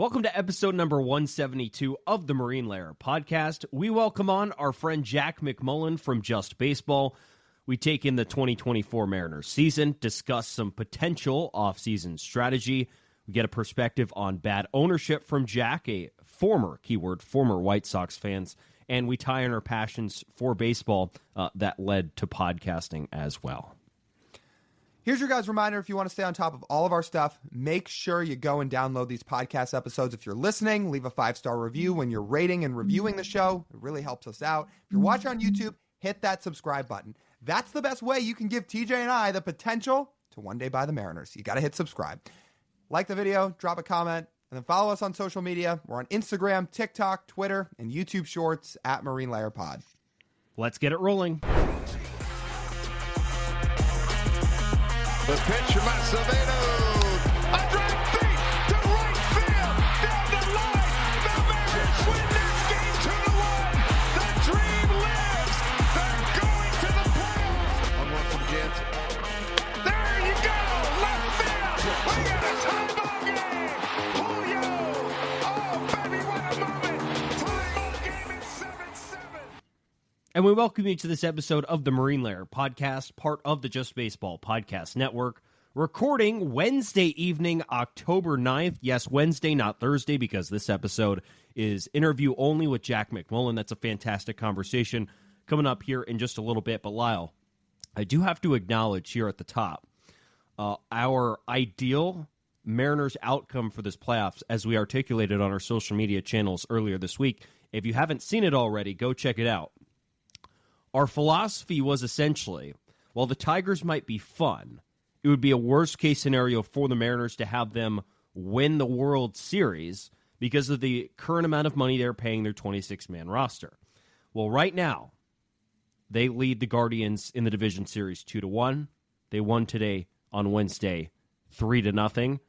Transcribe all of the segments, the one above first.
Welcome to episode number 172 of the Marine Layer podcast. We welcome on our friend Jack McMullen from Just Baseball. We take in the 2024 Mariners season, discuss some potential offseason strategy. We get a perspective on bad ownership from Jack, a former White Sox fans, and we tie in our passions for baseball that led to podcasting as well. Here's your guys' reminder, if you want to stay on top of all of our stuff, make sure you go and download these podcast episodes. If you're listening, leave a 5-star review when you're rating and reviewing the show. It really helps us out. If you're watching on YouTube, hit that subscribe button. That's the best way you can give TJ and I the potential to one day buy the Mariners. You got to hit subscribe. Like the video, drop a comment, and then follow us on social media. We're on Instagram, TikTok, Twitter, and YouTube Shorts at Marine Layer Pod. Let's get it rolling. The pitch from Acevedo. A drive feet to right field. Down the line. The Mariners win this game 2-1. The dream lives. They're going to the playoffs. 1-1 from Jansen. There you go. Left field. We got a tie ball game. Julio. Oh, baby, what a moment. Tie ball game at 7-7. And we welcome you to this episode of the Marine Layer podcast, part of the Just Baseball podcast network, recording Wednesday evening, October 9th. Yes, Wednesday, not Thursday, because this episode is interview only with Jack McMullen. That's a fantastic conversation coming up here in just a little bit. But Lyle, I do have to acknowledge here at the top, our ideal Mariners outcome for this playoffs, as we articulated on our social media channels earlier this week. If you haven't seen it already, go check it out. Our philosophy was essentially, while the Tigers might be fun, it would be a worst-case scenario for the Mariners to have them win the World Series because of the current amount of money they're paying their 26-man roster. Well, right now, they lead the Guardians in the division series 2-1. They won today on Wednesday 3-0.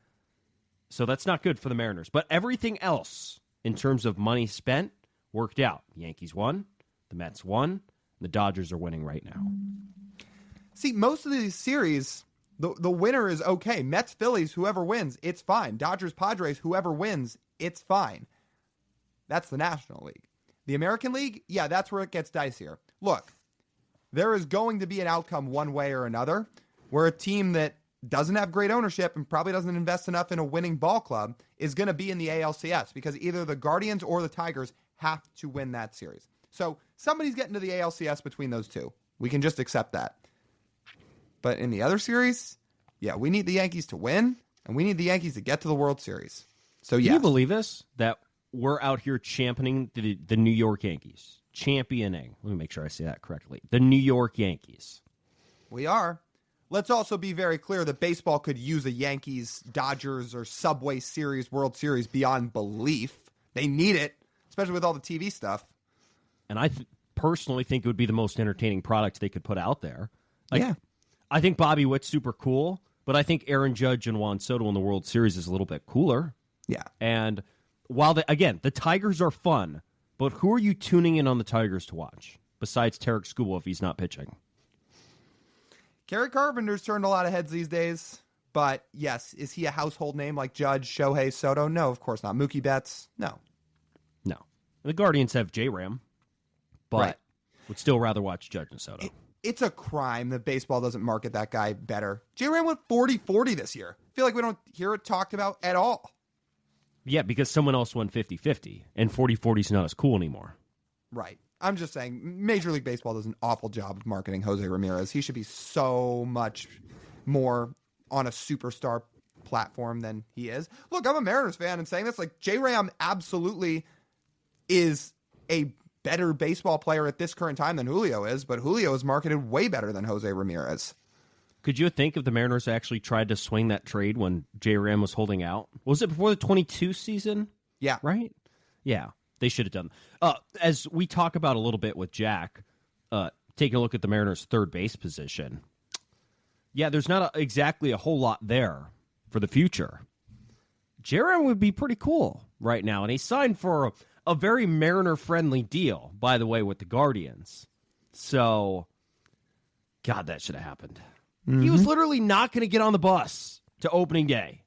So that's not good for the Mariners. But everything else, in terms of money spent, worked out. The Yankees won. The Mets won. The Dodgers are winning right now. See, most of these series, the winner is okay. Mets, Phillies, whoever wins, it's fine. Dodgers, Padres, whoever wins, it's fine. That's the National League. The American League, yeah, that's where it gets dicier. Look, there is going to be an outcome one way or another where a team that doesn't have great ownership and probably doesn't invest enough in a winning ball club is going to be in the ALCS because either the Guardians or the Tigers have to win that series. So somebody's getting to the ALCS between those two. We can just accept that. But in the other series, yeah, we need the Yankees to win, and we need the Yankees to get to the World Series. So yeah. Can you believe this? That we're out here championing the New York Yankees. Championing. Let me make sure I say that correctly. The New York Yankees. We are. Let's also be very clear that baseball could use a Yankees, Dodgers, or Subway Series, World Series beyond belief. They need it, especially with all the TV stuff. And I personally think it would be the most entertaining product they could put out there. Yeah. I think Bobby Witt's super cool, but I think Aaron Judge and Juan Soto in the World Series is a little bit cooler. Yeah. And while, the Tigers are fun, but who are you tuning in on the Tigers to watch besides Tarek Skubal if he's not pitching? Kerry Carpenter's turned a lot of heads these days, but yes, is he a household name like Judge, Shohei, Soto? No, of course not. Mookie Betts? No. The Guardians have J-Ram. But right. Would still rather watch Judge and Soto. It's a crime that baseball doesn't market that guy better. J-Ram went 40-40 this year. I feel like we don't hear it talked about at all. Yeah, because someone else won 50-50, and 40-40 is not as cool anymore. Right. I'm just saying, Major League Baseball does an awful job of marketing Jose Ramirez. He should be so much more on a superstar platform than he is. Look, I'm a Mariners fan and saying this, like, J-Ram absolutely is a better baseball player at this current time than Julio is, but Julio is marketed way better than Jose Ramirez. Could you think if the Mariners actually tried to swing that trade when J-Ram was holding out? Was it before the 22 season? Yeah. Right? Yeah, they should have done. As we talk about a little bit with Jack, taking a look at the Mariners' third base position, yeah, there's not exactly a whole lot there for the future. J-Ram would be pretty cool right now, and he signed for a very Mariner-friendly deal, by the way, with the Guardians. So, God, that should have happened. Mm-hmm. He was literally not going to get on the bus to opening day.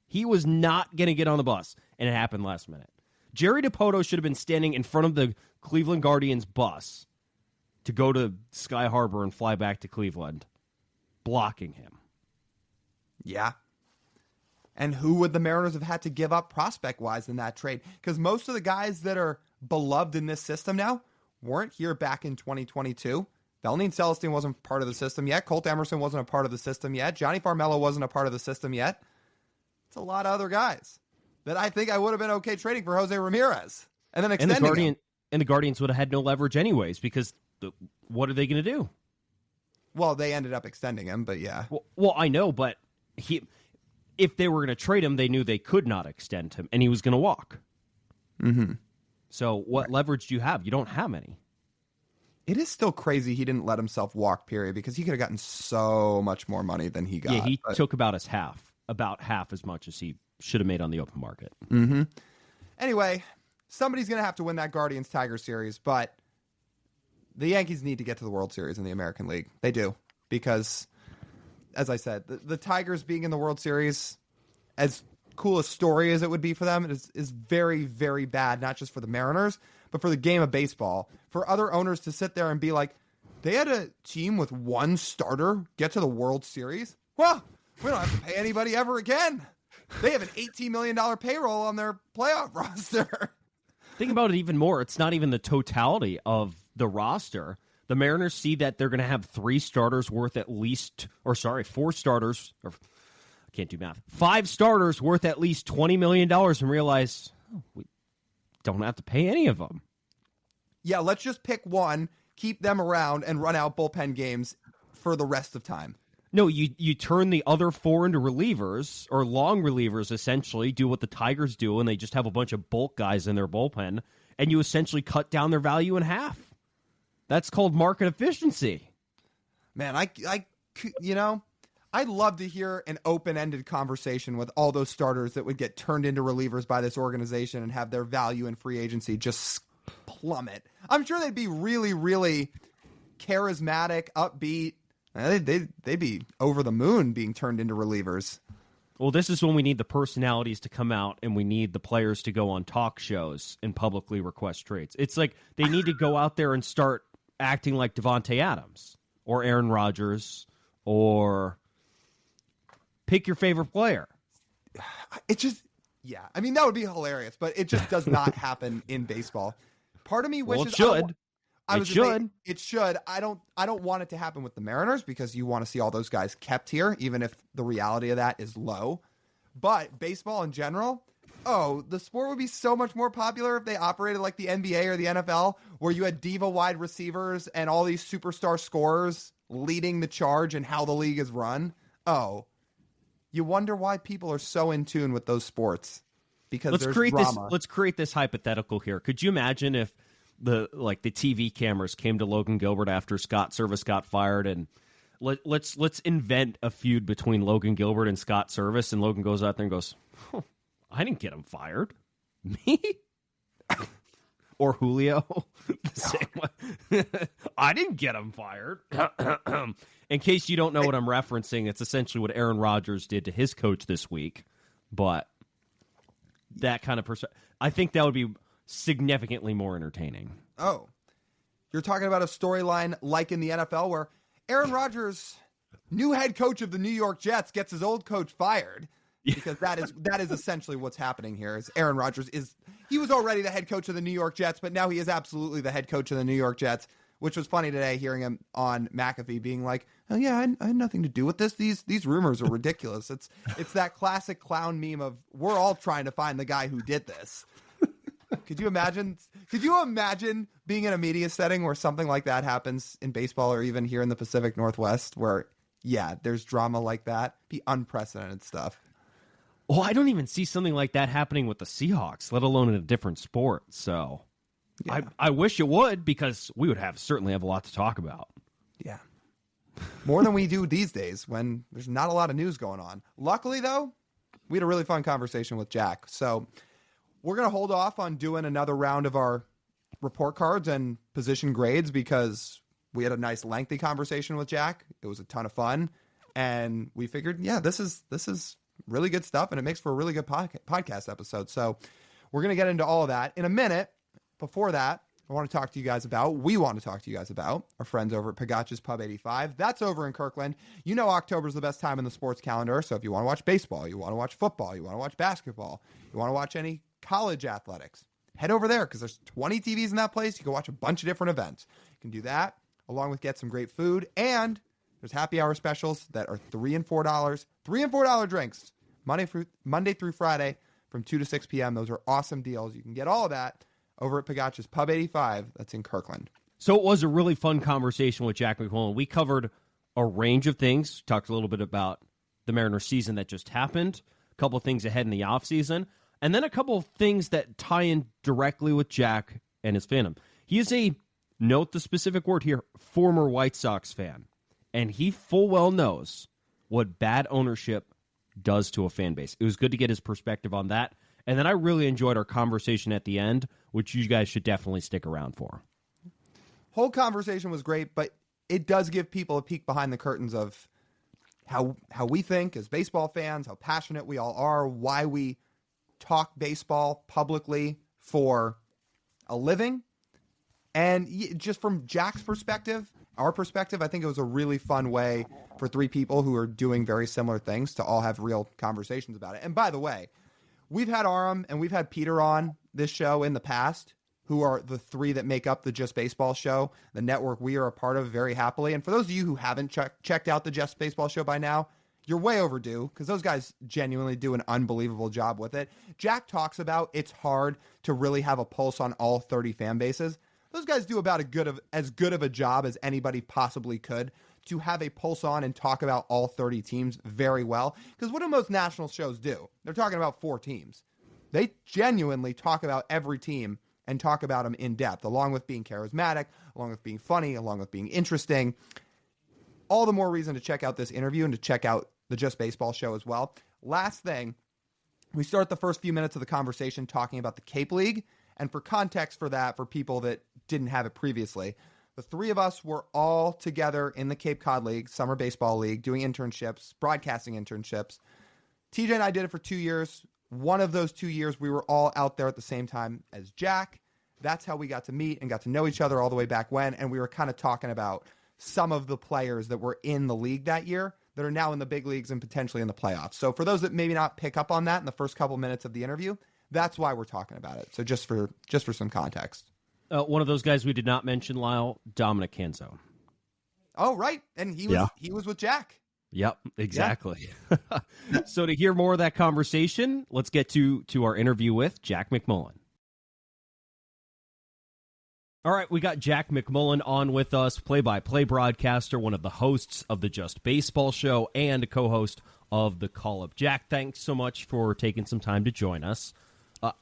He was not going to get on the bus, and it happened last minute. Jerry Dipoto should have been standing in front of the Cleveland Guardians bus to go to Sky Harbor and fly back to Cleveland, blocking him. Yeah. And who would the Mariners have had to give up prospect-wise in that trade? Because most of the guys that are beloved in this system now weren't here back in 2022. Felnine Celestine wasn't part of the system yet. Colt Emerson wasn't a part of the system yet. Johnny Farmelo wasn't a part of the system yet. It's a lot of other guys that I think I would have been okay trading for Jose Ramirez and then extending him. And the Guardians would have had no leverage anyways, because what are they going to do? Well, they ended up extending him, but yeah. Well, I know, but if they were going to trade him, they knew they could not extend him, and he was going to walk. Mm-hmm. So what leverage do you have? You don't have any. It is still crazy he didn't let himself walk, period, because he could have gotten so much more money than he got. Yeah, he took about half as much as he should have made on the open market. Mm-hmm. Anyway, somebody's going to have to win that Guardians-Tigers series, but the Yankees need to get to the World Series in the American League. They do, because, as I said, the Tigers being in the World Series, as cool a story as it would be for them, is very, very bad, not just for the Mariners, but for the game of baseball. For other owners to sit there and be like, they had a team with one starter get to the World Series? Well, we don't have to pay anybody ever again. They have an $18 million payroll on their playoff roster. Think about it even more. It's not even the totality of the roster. The Mariners see that they're going to have four starters, or I can't do math, 5 starters worth at least $20 million and realize we don't have to pay any of them. Yeah, let's just pick one, keep them around, and run out bullpen games for the rest of time. No, you turn the other 4 into relievers, or long relievers, essentially, do what the Tigers do, and they just have a bunch of bulk guys in their bullpen, and you essentially cut down their value in half. That's called market efficiency. Man, I'd love to hear an open-ended conversation with all those starters that would get turned into relievers by this organization and have their value in free agency just plummet. I'm sure they'd be really, really charismatic, upbeat. They'd be over the moon being turned into relievers. Well, this is when we need the personalities to come out, and we need the players to go on talk shows and publicly request trades. It's like they need to go out there and start acting like Devontae Adams or Aaron Rodgers, or pick your favorite player. It just, yeah. I mean, that would be hilarious, but it just does not happen in baseball. Part of me wishes it should. It should. I don't want it to happen with the Mariners, because you want to see all those guys kept here, even if the reality of that is low. But baseball in general, the sport would be so much more popular if they operated like the NBA or the NFL, where you had diva wide receivers and all these superstar scorers leading the charge in how the league is run. You wonder why people are so in tune with those sports, because there's drama. Let's create this hypothetical here. Could you imagine if the TV cameras came to Logan Gilbert after Scott Service got fired, and let's invent a feud between Logan Gilbert and Scott Service, and Logan goes out there and goes, I didn't get him fired. Me? Or Julio? The same way. I didn't get him fired. In case you don't know what I'm referencing, it's essentially what Aaron Rodgers did to his coach this week. But that kind of I think that would be significantly more entertaining. Oh, you're talking about a storyline like in the NFL where Aaron Rodgers, new head coach of the New York Jets, gets his old coach fired. Because that is essentially what's happening here. Is Aaron Rodgers he was already the head coach of the New York Jets, but now he is absolutely the head coach of the New York Jets, which was funny today, hearing him on McAfee being like, oh yeah, I had nothing to do with this. These rumors are ridiculous. It's that classic clown meme of, we're all trying to find the guy who did this. Could you imagine being in a media setting where something like that happens in baseball, or even here in the Pacific Northwest, where, yeah, there's drama like that? Be unprecedented stuff. Well, I don't even see something like that happening with the Seahawks, let alone in a different sport. So yeah. I wish it would, because we would certainly have a lot to talk about. Yeah. More than we do these days, when there's not a lot of news going on. Luckily, though, we had a really fun conversation with Jack. So we're going to hold off on doing another round of our report cards and position grades, because we had a nice lengthy conversation with Jack. It was a ton of fun. And we figured, yeah, this is really good stuff, and it makes for a really good podcast episode. So we're going to get into all of that in a minute. Before that, we want to talk to you guys about our friends over at Pagac's Pub 85. That's over in Kirkland. You know October's the best time in the sports calendar, so if you want to watch baseball, you want to watch football, you want to watch basketball, you want to watch any college athletics, head over there because there's 20 TVs in that place. You can watch a bunch of different events. You can do that along with get some great food, and there's happy hour specials that are $3 and $4. $3 and $4 drinks Monday through Friday from 2 to 6 p.m. Those are awesome deals. You can get all of that over at Pagac's Pub 85. That's in Kirkland. So it was a really fun conversation with Jack McMullen. We covered a range of things, talked a little bit about the Mariners season that just happened, a couple of things ahead in the offseason, and then a couple of things that tie in directly with Jack and his fandom. He is a, note the specific word here, former White Sox fan, and he full well knows what bad ownership does to a fan base. It was good to get his perspective on that. And then I really enjoyed our conversation at the end, which you guys should definitely stick around for. Whole conversation was great, but it does give people a peek behind the curtains of how we think as baseball fans, how passionate we all are, why we talk baseball publicly for a living. And just from Jack's perspective, our perspective, I think it was a really fun way for three people who are doing very similar things to all have real conversations about it. And by the way, we've had Aram and we've had Peter on this show in the past, who are the three that make up the Just Baseball show, the network we are a part of very happily. And for those of you who haven't checked out the Just Baseball show by now, you're way overdue because those guys genuinely do an unbelievable job with it. Jack talks about it's hard to really have a pulse on all 30 fan bases. Those guys do about as good of a job as anybody possibly could to have a pulse on and talk about all 30 teams very well. Because what do most national shows do? They're talking about 4 teams. They genuinely talk about every team and talk about them in depth, along with being charismatic, along with being funny, along with being interesting. All the more reason to check out this interview and to check out the Just Baseball show as well. Last thing, we start the first few minutes of the conversation talking about the Cape League. And for context for that, for people that didn't have it previously, the three of us were all together in the Cape Cod League, Summer Baseball League, doing internships, broadcasting internships. TJ and I did it for 2 years. One of those 2 years, we were all out there at the same time as Jack. That's how we got to meet and got to know each other all the way back when. And we were kind of talking about some of the players that were in the league that year that are now in the big leagues and potentially in the playoffs. So for those that maybe not pick up on that in the first couple minutes of the interview, that's why we're talking about it. So just for some context. One of those guys we did not mention, Lyle, Dominic Canzo. Oh, right. And he was with Jack. Yep, exactly. Yeah. So to hear more of that conversation, let's get to our interview with Jack McMullen. All right, we got Jack McMullen on with us, play-by-play broadcaster, one of the hosts of the Just Baseball show, and a co-host of the Call-Up. Jack, thanks so much for taking some time to join us.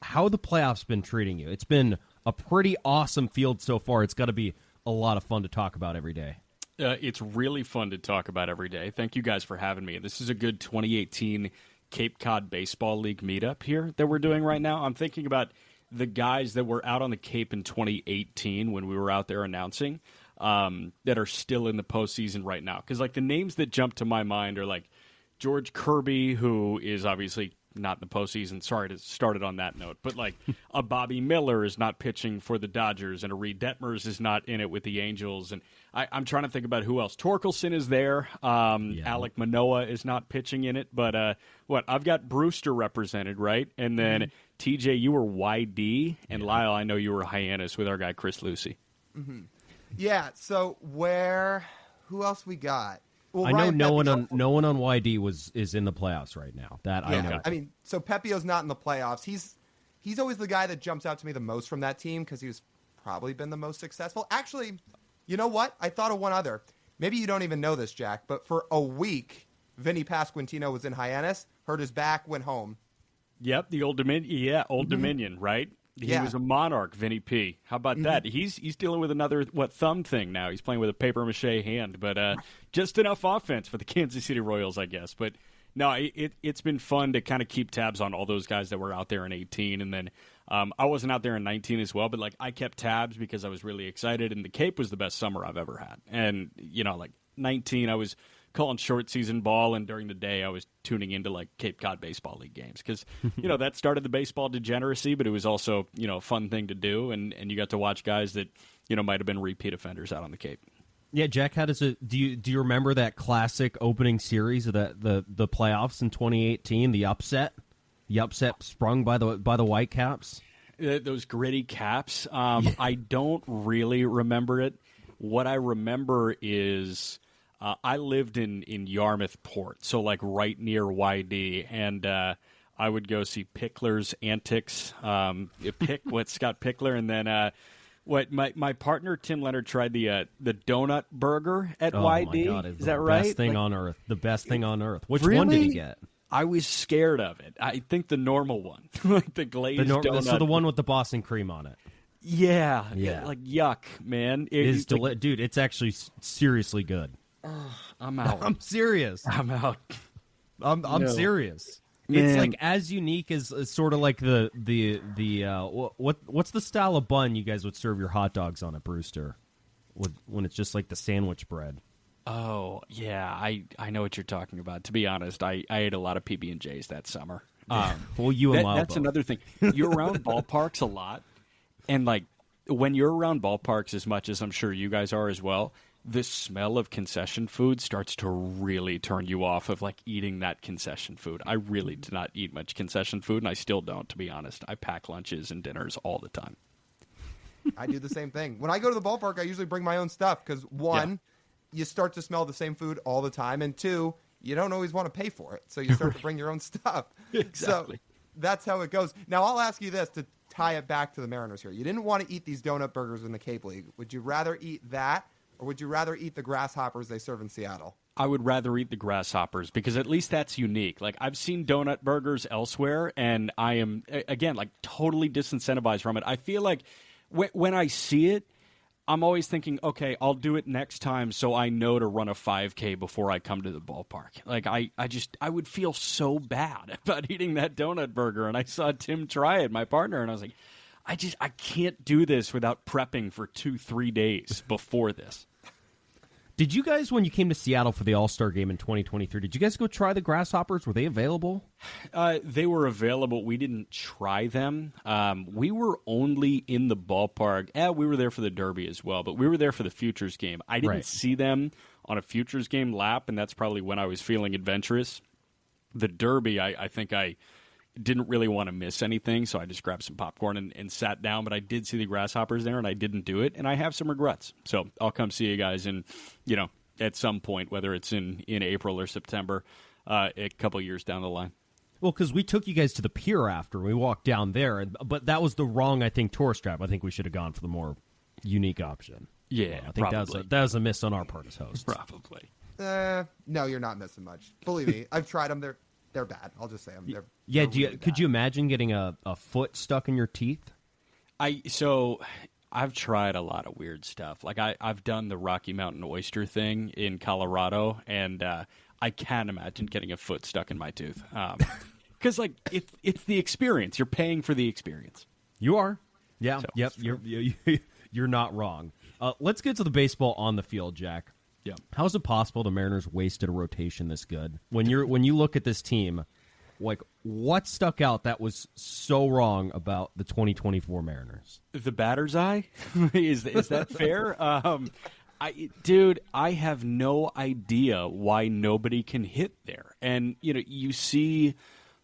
How have the playoffs been treating you? It's been a pretty awesome field so far. It's got to be a lot of fun to talk about every day. It's really fun to talk about every day. Thank you guys for having me. This is a good 2018 Cape Cod Baseball League meetup here that we're doing right now. I'm thinking about the guys that were out on the Cape in 2018 when we were out there announcing that are still in the postseason right now. Because like the names that jump to my mind are like George Kirby, who is obviously not in the postseason. Sorry to start it on that note. But like a Bobby Miller is not pitching for the Dodgers, and a Reed Detmers is not in it with the Angels. And I'm trying to think about who else. Torkelson is there. Alek Manoah is not pitching in it. But I've got Brewster represented, right? And then TJ, you were YD, and Lyle, I know you were Hyannis with our guy Chris Lucy. Mm-hmm. Yeah. So who else we got? Well, I know no one on YD is in the playoffs right now. I know. I mean, so Pepio's not in the playoffs. He's always the guy that jumps out to me the most from that team because he's probably been the most successful. Actually, you know what? I thought of one other. Maybe you don't even know this, Jack, but for a week, Vinny Pasquantino was in Hyannis, hurt his back, went home. Yep, the Old Dominion. Yeah, Old Dominion, right? He was a Monarch, Vinny P. How about that? He's dealing with another thumb thing now. He's playing with a paper mache hand, but just enough offense for the Kansas City Royals, I guess. But no, it's been fun to kind of keep tabs on all those guys that were out there in 18, and then I wasn't out there in 19 as well, but like I kept tabs because I was really excited, and the Cape was the best summer I've ever had. And like 19, I was calling short season ball, and during the day I was tuning into like Cape Cod Baseball League games because that started the baseball degeneracy, but it was also a fun thing to do, and you got to watch guys that might have been repeat offenders out on the Cape. Yeah, Jack, how does it? Do you remember that classic opening series of the playoffs in 2018? The upset sprung by the Whitecaps. Those gritty caps. I don't really remember it. What I remember is I lived in Yarmouth Port, so like right near YD, and I would go see Pickler's Antics. Scott Pickler, and then my partner Tim Leonard tried the donut burger at YD. My God, is that right? Best thing on earth. The best thing on earth. Which really? one did he get? I was scared of it. I think the normal one, like the glazed donut. So the one with the Boston cream on it. Yeah. Like yuck, man. Dude, it's actually seriously good. I'm out. I'm serious. I'm out. I'm serious. Man. It's like as unique as sort of like the what's the style of bun you guys would serve your hot dogs on at Brewster when it's just like the sandwich bread. Oh, yeah, I know what you're talking about. To be honest, I ate a lot of PB&Js that summer. Well, you and Lyle that's both. Another thing. You're around ballparks a lot, and like when you're around ballparks as much as I'm sure you guys are as well, the smell of concession food starts to really turn you off of like eating that concession food. I really do not eat much concession food, and I still don't, to be honest. I pack lunches and dinners all the time. I do the same thing. When I go to the ballpark, I usually bring my own stuff because one, you start to smell the same food all the time, and two, you don't always want to pay for it, so you start to bring your own stuff. Exactly. So that's how it goes. Now, I'll ask you this to tie it back to the Mariners here. You didn't want to eat these donut burgers in the Cape League. Would you rather eat that, or would you rather eat the grasshoppers they serve in Seattle? I would rather eat the grasshoppers because at least that's unique. Like I've seen donut burgers elsewhere, and I am, again, like totally disincentivized from it. I feel like when I see it, I'm always thinking, okay, I'll do it next time so I know to run a 5K before I come to the ballpark. Like, I would feel so bad about eating that donut burger. And I saw Tim try it, my partner, and I was like, I can't do this without prepping for 2-3 days before this. Did you guys, when you came to Seattle for the All-Star game in 2023, did you guys go try the grasshoppers? Were they available? They were available. We didn't try them. We were only in the ballpark. We were there for the Derby as well, but we were there for the Futures game. I didn't see them on a Futures game lap, and that's probably when I was feeling adventurous. The Derby, I think I didn't really want to miss anything, so I just grabbed some popcorn and sat down, but I did see the grasshoppers there, and I didn't do it, and I have some regrets. So I'll come see you guys in, at some point, whether it's in April or September, a couple years down the line. Well, because we took you guys to the pier after. We walked down there, but that was the wrong, I think, tourist trap. I think we should have gone for the more unique option. Yeah, I think that was a miss on our part as hosts. Probably. No, you're not missing much. Believe me, I've tried them. They're bad. I'll just say them. They're really could bad. you imagine getting a foot stuck in your teeth? I've tried a lot of weird stuff. Like I've done the Rocky Mountain oyster thing in Colorado, and I can't imagine getting a foot stuck in my tooth. Because it's the experience. You're paying for the experience. You are. Yeah. So, yep. You're not wrong. Let's get to the baseball on the field, Jack. Yeah. How is it possible the Mariners wasted a rotation this good? When you look at this team, like what stuck out that was so wrong about the 2024 Mariners? The batter's eye? Is that fair? I have no idea why nobody can hit there. And you see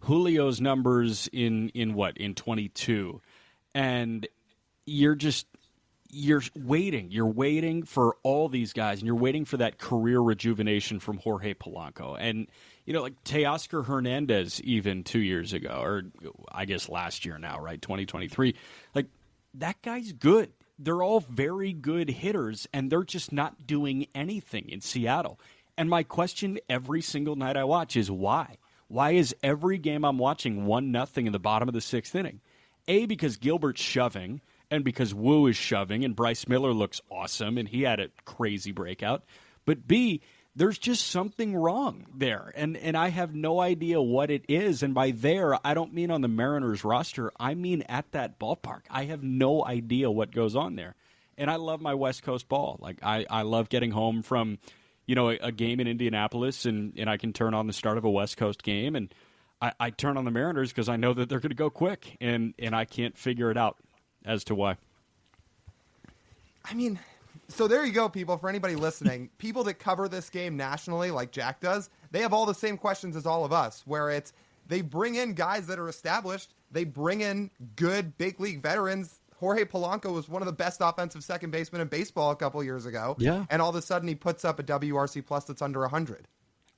Julio's numbers in 22, and you're waiting for all these guys, and you're waiting for that career rejuvenation from Jorge Polanco. And, like Teoscar Hernandez even 2 years ago, or I guess last year now, right, 2023, like that guy's good. They're all very good hitters, and they're just not doing anything in Seattle. And my question every single night I watch is why? Why is every game I'm watching 1-0 in the bottom of the sixth inning? A, because Gilbert's shoving, and because Wu is shoving, and Bryce Miller looks awesome, and he had a crazy breakout. But B, there's just something wrong there, and I have no idea what it is. And by there, I don't mean on the Mariners roster. I mean at that ballpark. I have no idea what goes on there. And I love my West Coast ball. Like I love getting home from, a game in Indianapolis and I can turn on the start of a West Coast game and I turn on the Mariners because I know that they're going to go quick and I can't figure it out as to why. I mean, so there you go, people. For anybody listening, people that cover this game nationally, like Jack does, they have all the same questions as all of us, where it's they bring in guys that are established. They bring in good big league veterans. Jorge Polanco was one of the best offensive second basemen in baseball a couple years ago. Yeah. And all of a sudden he puts up a WRC plus that's under 100.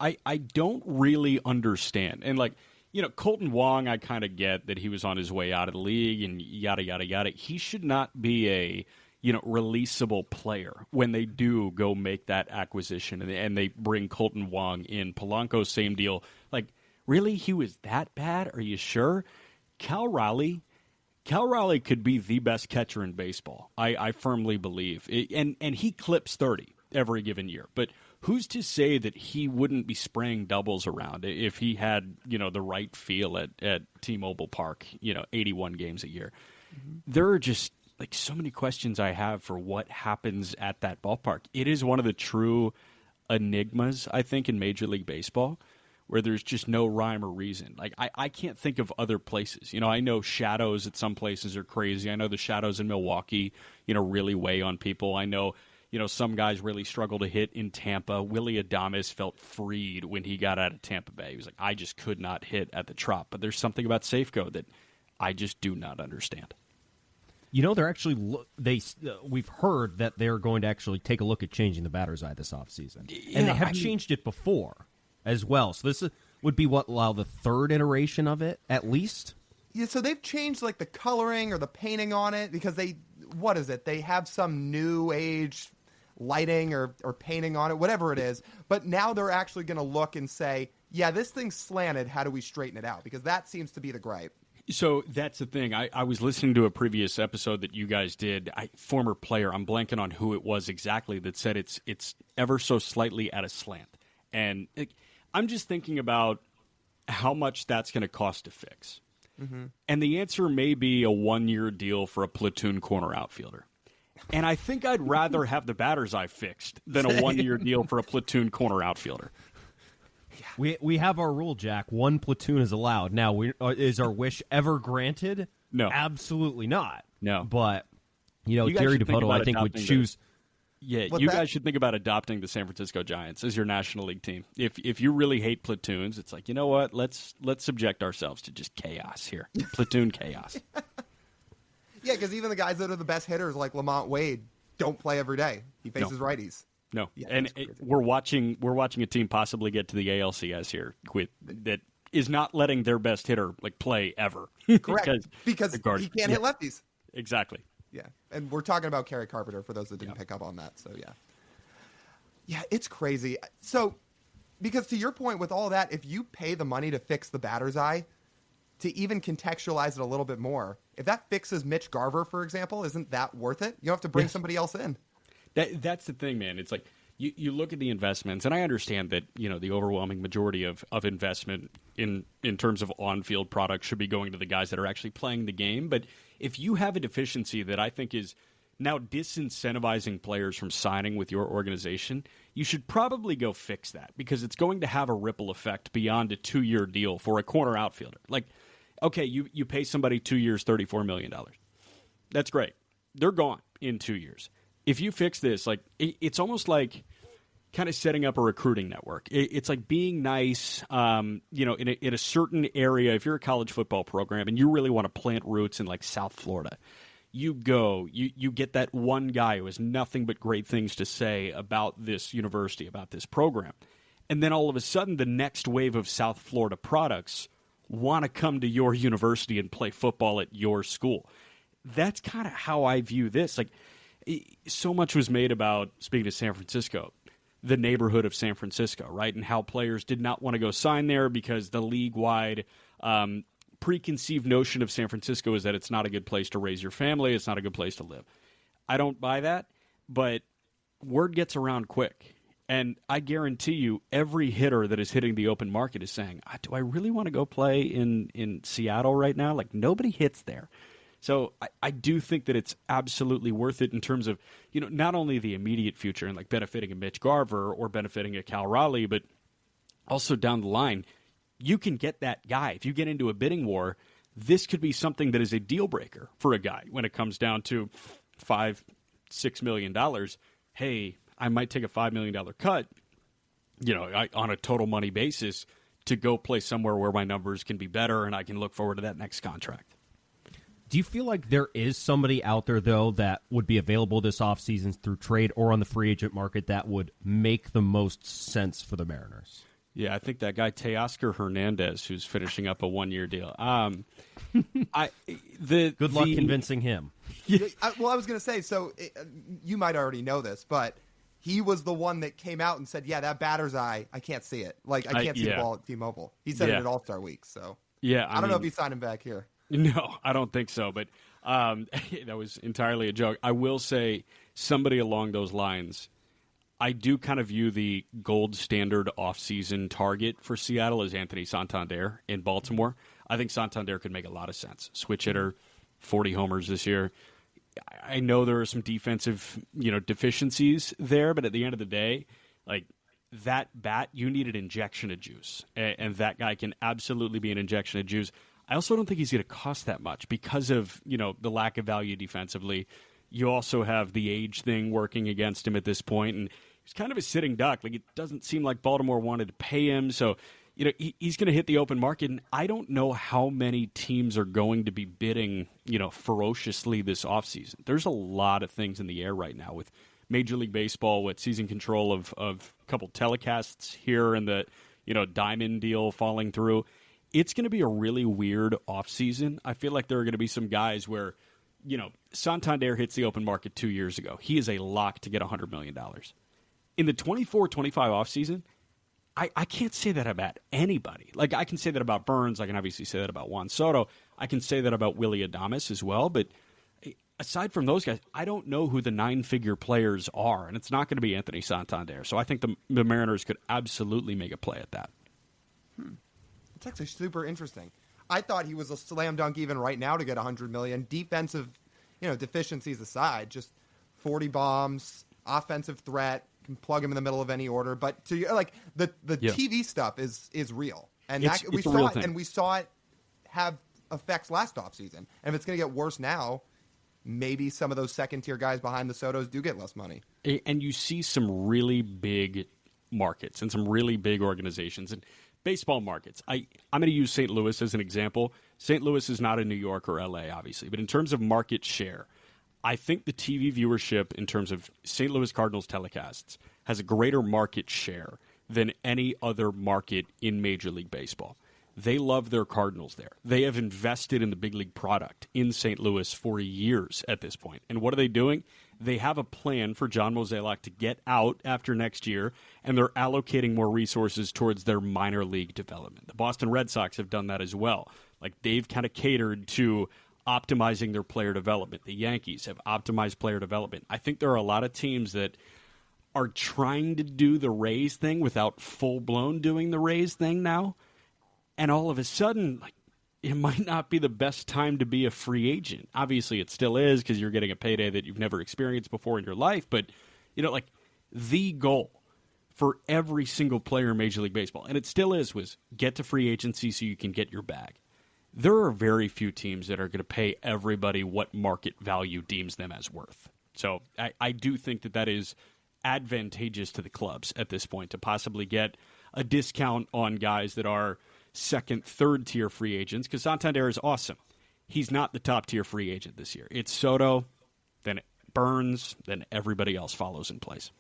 I don't really understand. And Colton Wong, I kind of get that he was on his way out of the league and yada, yada, yada. He should not be a releasable player when they do go make that acquisition and they bring Colton Wong in. Polanco, same deal. Really? He was that bad? Are you sure? Cal Raleigh could be the best catcher in baseball. I firmly believe. And he clips 30 every given year. But who's to say that he wouldn't be spraying doubles around if he had, the right feel at T-Mobile Park, 81 games a year? Mm-hmm. There are just so many questions I have for what happens at that ballpark. It is one of the true enigmas, I think, in Major League Baseball, where there's just no rhyme or reason. I can't think of other places. I know shadows at some places are crazy. I know the shadows in Milwaukee, really weigh on people. I know, some guys really struggle to hit in Tampa. Willie Adames felt freed when he got out of Tampa Bay. He was like, I just could not hit at the Trop. But there's something about Safeco that I just do not understand. They're actually we've heard that they're going to actually take a look at changing the batter's eye this offseason. Yeah, and they have changed it before as well. So this would be the third iteration of it, at least? Yeah, so they've changed the coloring or the painting on it because they have some new age lighting or painting on it, whatever it is. But now they're actually going to look and say, yeah, this thing's slanted. How do we straighten it out? Because that seems to be the gripe. So that's the thing. I was listening to a previous episode that you guys did. Former player, I'm blanking on who it was exactly, that said it's ever so slightly at a slant. And I'm just thinking about how much that's going to cost to fix. Mm-hmm. And the answer may be a 1-year deal for a platoon corner outfielder. And I think I'd rather have the batter's eye fixed than a 1-year deal for a platoon corner outfielder. We have our rule, Jack. 1 platoon is allowed. Now, is our wish ever granted? No. Absolutely not. No. But, Gary DePoto, I think, would choose... guys should think about adopting the San Francisco Giants as your National League team. If you really hate platoons, it's you know what? Let's subject ourselves to just chaos here. Platoon chaos. Yeah, because even the guys that are the best hitters, like Lamont Wade, don't play every day. He faces righties. No, yeah, and we're watching a team possibly get to the ALCS here that is not letting their best hitter play ever. Correct, because he can't hit lefties. Exactly. Yeah, and we're talking about Kerry Carpenter for those that didn't pick up on that. So yeah, it's crazy. So because to your point with all that, if you pay the money to fix the batter's eye, to even contextualize it a little bit more, if that fixes Mitch Garver, for example, isn't that worth it? You don't have to bring somebody else in. That's the thing, man. It's you look at the investments, and I understand that the overwhelming majority of investment in terms of on-field products should be going to the guys that are actually playing the game. But if you have a deficiency that I think is now disincentivizing players from signing with your organization, you should probably go fix that, because it's going to have a ripple effect beyond a 2-year deal for a corner outfielder. Okay, you pay somebody 2 years, $34 million. That's great. They're gone in 2 years. If you fix this, it's almost like kind of setting up a recruiting network. It's like being nice, in a certain area. If you're a college football program and you really want to plant roots in South Florida, you get that one guy who has nothing but great things to say about this university, about this program. And then all of a sudden, the next wave of South Florida products want to come to your university and play football at your school. That's kind of how I view this. So much was made about, speaking of San Francisco, the neighborhood of San Francisco, right? And how players did not want to go sign there because the league-wide preconceived notion of San Francisco is that it's not a good place to raise your family, it's not a good place to live. I don't buy that, but word gets around quick. And I guarantee you, every hitter that is hitting the open market is saying, do I really want to go play in Seattle right now? Nobody hits there. So I do think that it's absolutely worth it in terms of, not only the immediate future and like benefiting a Mitch Garver or benefiting a Cal Raleigh, but also down the line, you can get that guy. If you get into a bidding war, this could be something that is a deal breaker for a guy when it comes down to $5-6 million. Hey, I might take a $5 million cut, on a total money basis to go play somewhere where my numbers can be better and I can look forward to that next contract. Do you feel like there is somebody out there, though, that would be available this offseason through trade or on the free agent market that would make the most sense for the Mariners? Yeah, I think that guy Teoscar Hernandez, who's finishing up a one-year deal. Good luck convincing him. I was going to say, you might already know this, but he was the one that came out and said, yeah, that batter's eye, I can't see it. Like, I can't see the ball at T-Mobile. He said it at All-Star Week, so. Yeah, I don't know if he signed him back here. No, I don't think so, but that was entirely a joke. I will say somebody along those lines, I do kind of view the gold standard offseason target for Seattle as Anthony Santander in Baltimore. I think Santander could make a lot of sense. Switch hitter, 40 homers this year. I know there are some defensive, deficiencies there, but at the end of the day, like that bat, you need an injection of juice, and that guy can absolutely be an injection of juice. I also don't think he's going to cost that much because of, the lack of value defensively. You also have the age thing working against him at this point, and he's kind of a sitting duck. Like, it doesn't seem like Baltimore wanted to pay him, so he's going to hit the open market, and I don't know how many teams are going to be bidding, ferociously this offseason. There's a lot of things in the air right now with Major League Baseball, with season control of a couple telecasts here and the, Diamond deal falling through. It's going to be a really weird offseason. I feel like there are going to be some guys where, Santander hits the open market 2 years ago. He is a lock to get $100 million. In the 24-25 offseason, I can't say that about anybody. Like, I can say that about Burns. I can obviously say that about Juan Soto. I can say that about Willy Adames as well. But aside from those guys, I don't know who the nine-figure players are, and it's not going to be Anthony Santander. So I think the Mariners could absolutely make a play at that. It's actually super interesting. I thought he was a slam dunk even right now to get $100 million. Defensive, deficiencies aside, just 40 bombs, offensive threat, can plug him in the middle of any order. But to like the TV stuff is real, and we saw it, and we saw it have effects last offseason. And if it's going to get worse now, maybe some of those second tier guys behind the Sotos do get less money. And you see some really big markets and some really big organizations and baseball markets. I'm going to use St. Louis as an example. St. Louis is not in New York or LA, obviously, but in terms of market share, I think the TV viewership in terms of St. Louis Cardinals telecasts has a greater market share than any other market in Major League Baseball. They love their Cardinals there. They have invested in the big league product in St. Louis for years at this point. And what are they doing? They have a plan for John Mozeliak to get out after next year, and they're allocating more resources towards their minor league development. The Boston Red Sox have done that as well. Like, they've kind of catered to optimizing their player development. The Yankees have optimized player development. I think there are a lot of teams that are trying to do the Rays thing without full-blown doing the Rays thing now. And all of a sudden, like, it might not be the best time to be a free agent. Obviously, it still is because you're getting a payday that you've never experienced before in your life. But, like, the goal for every single player in Major League Baseball, and it still is, was get to free agency so you can get your bag. There are very few teams that are going to pay everybody what market value deems them as worth. So I do think that is advantageous to the clubs at this point to possibly get a discount on guys that are second, third tier free agents, because Santander is awesome. He's not the top tier free agent this year. It's Soto, then Burns, then everybody else follows in place.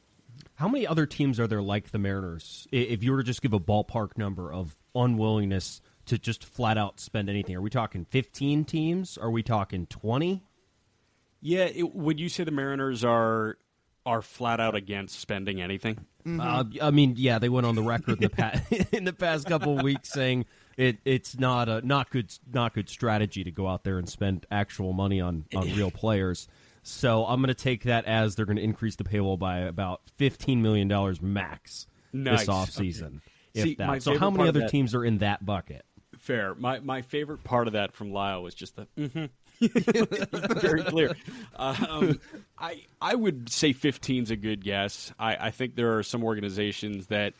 How many other teams are there like the Mariners? If you were to just give a ballpark number of unwillingness to just flat out spend anything, are we talking 15 teams? Are we talking 20? Yeah, would you say the Mariners are flat out against spending anything? Mm-hmm. I mean, yeah, they went on the record in the past couple of weeks saying it's not good strategy to go out there and spend actual money on real players. So I'm going to take that as they're going to increase the payroll by about $15 million max this offseason. Okay. So how many other teams are in that bucket? Fair. My favorite part of that from Lyle was just the very clear. I would say 15's a good guess. I think there are some organizations that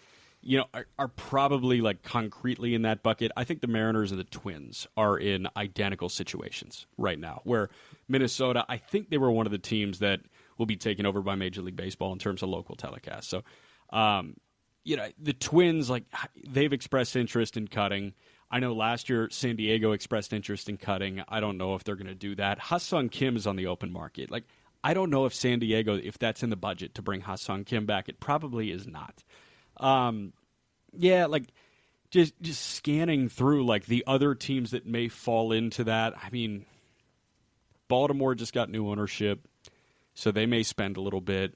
are probably like concretely in that bucket. I think the Mariners and the Twins are in identical situations right now, where Minnesota, I think they were one of the teams that will be taken over by Major League Baseball in terms of local telecast. So, the Twins, like, they've expressed interest in cutting. I know last year San Diego expressed interest in cutting. I don't know if they're going to do that. Ha-Seong Kim is on the open market. Like, I don't know if San Diego, if that's in the budget to bring Ha-Seong Kim back. It probably is not. Just scanning through like the other teams that may fall into that. I mean, Baltimore just got new ownership, so they may spend a little bit.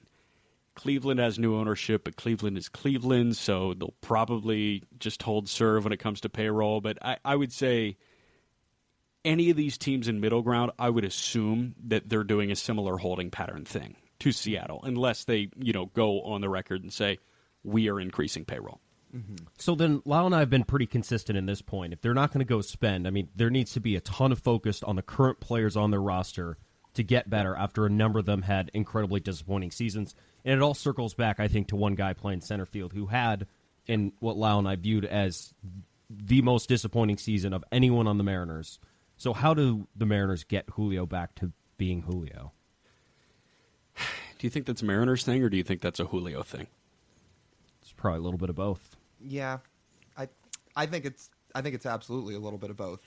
Cleveland has new ownership, but Cleveland is Cleveland, so they'll probably just hold serve when it comes to payroll. But I would say any of these teams in middle ground, I would assume that they're doing a similar holding pattern thing to Seattle, unless they, go on the record and say, we are increasing payroll. Mm-hmm. So then Lyle and I have been pretty consistent in this point. If they're not going to go spend, I mean, there needs to be a ton of focus on the current players on their roster to get better after a number of them had incredibly disappointing seasons. And it all circles back, I think, to one guy playing center field who had, in what Lyle and I viewed as the most disappointing season of anyone on the Mariners. So how do the Mariners get Julio back to being Julio? Do you think that's a Mariners thing, or do you think that's a Julio thing? It's probably a little bit of both. Yeah, I think it's absolutely a little bit of both.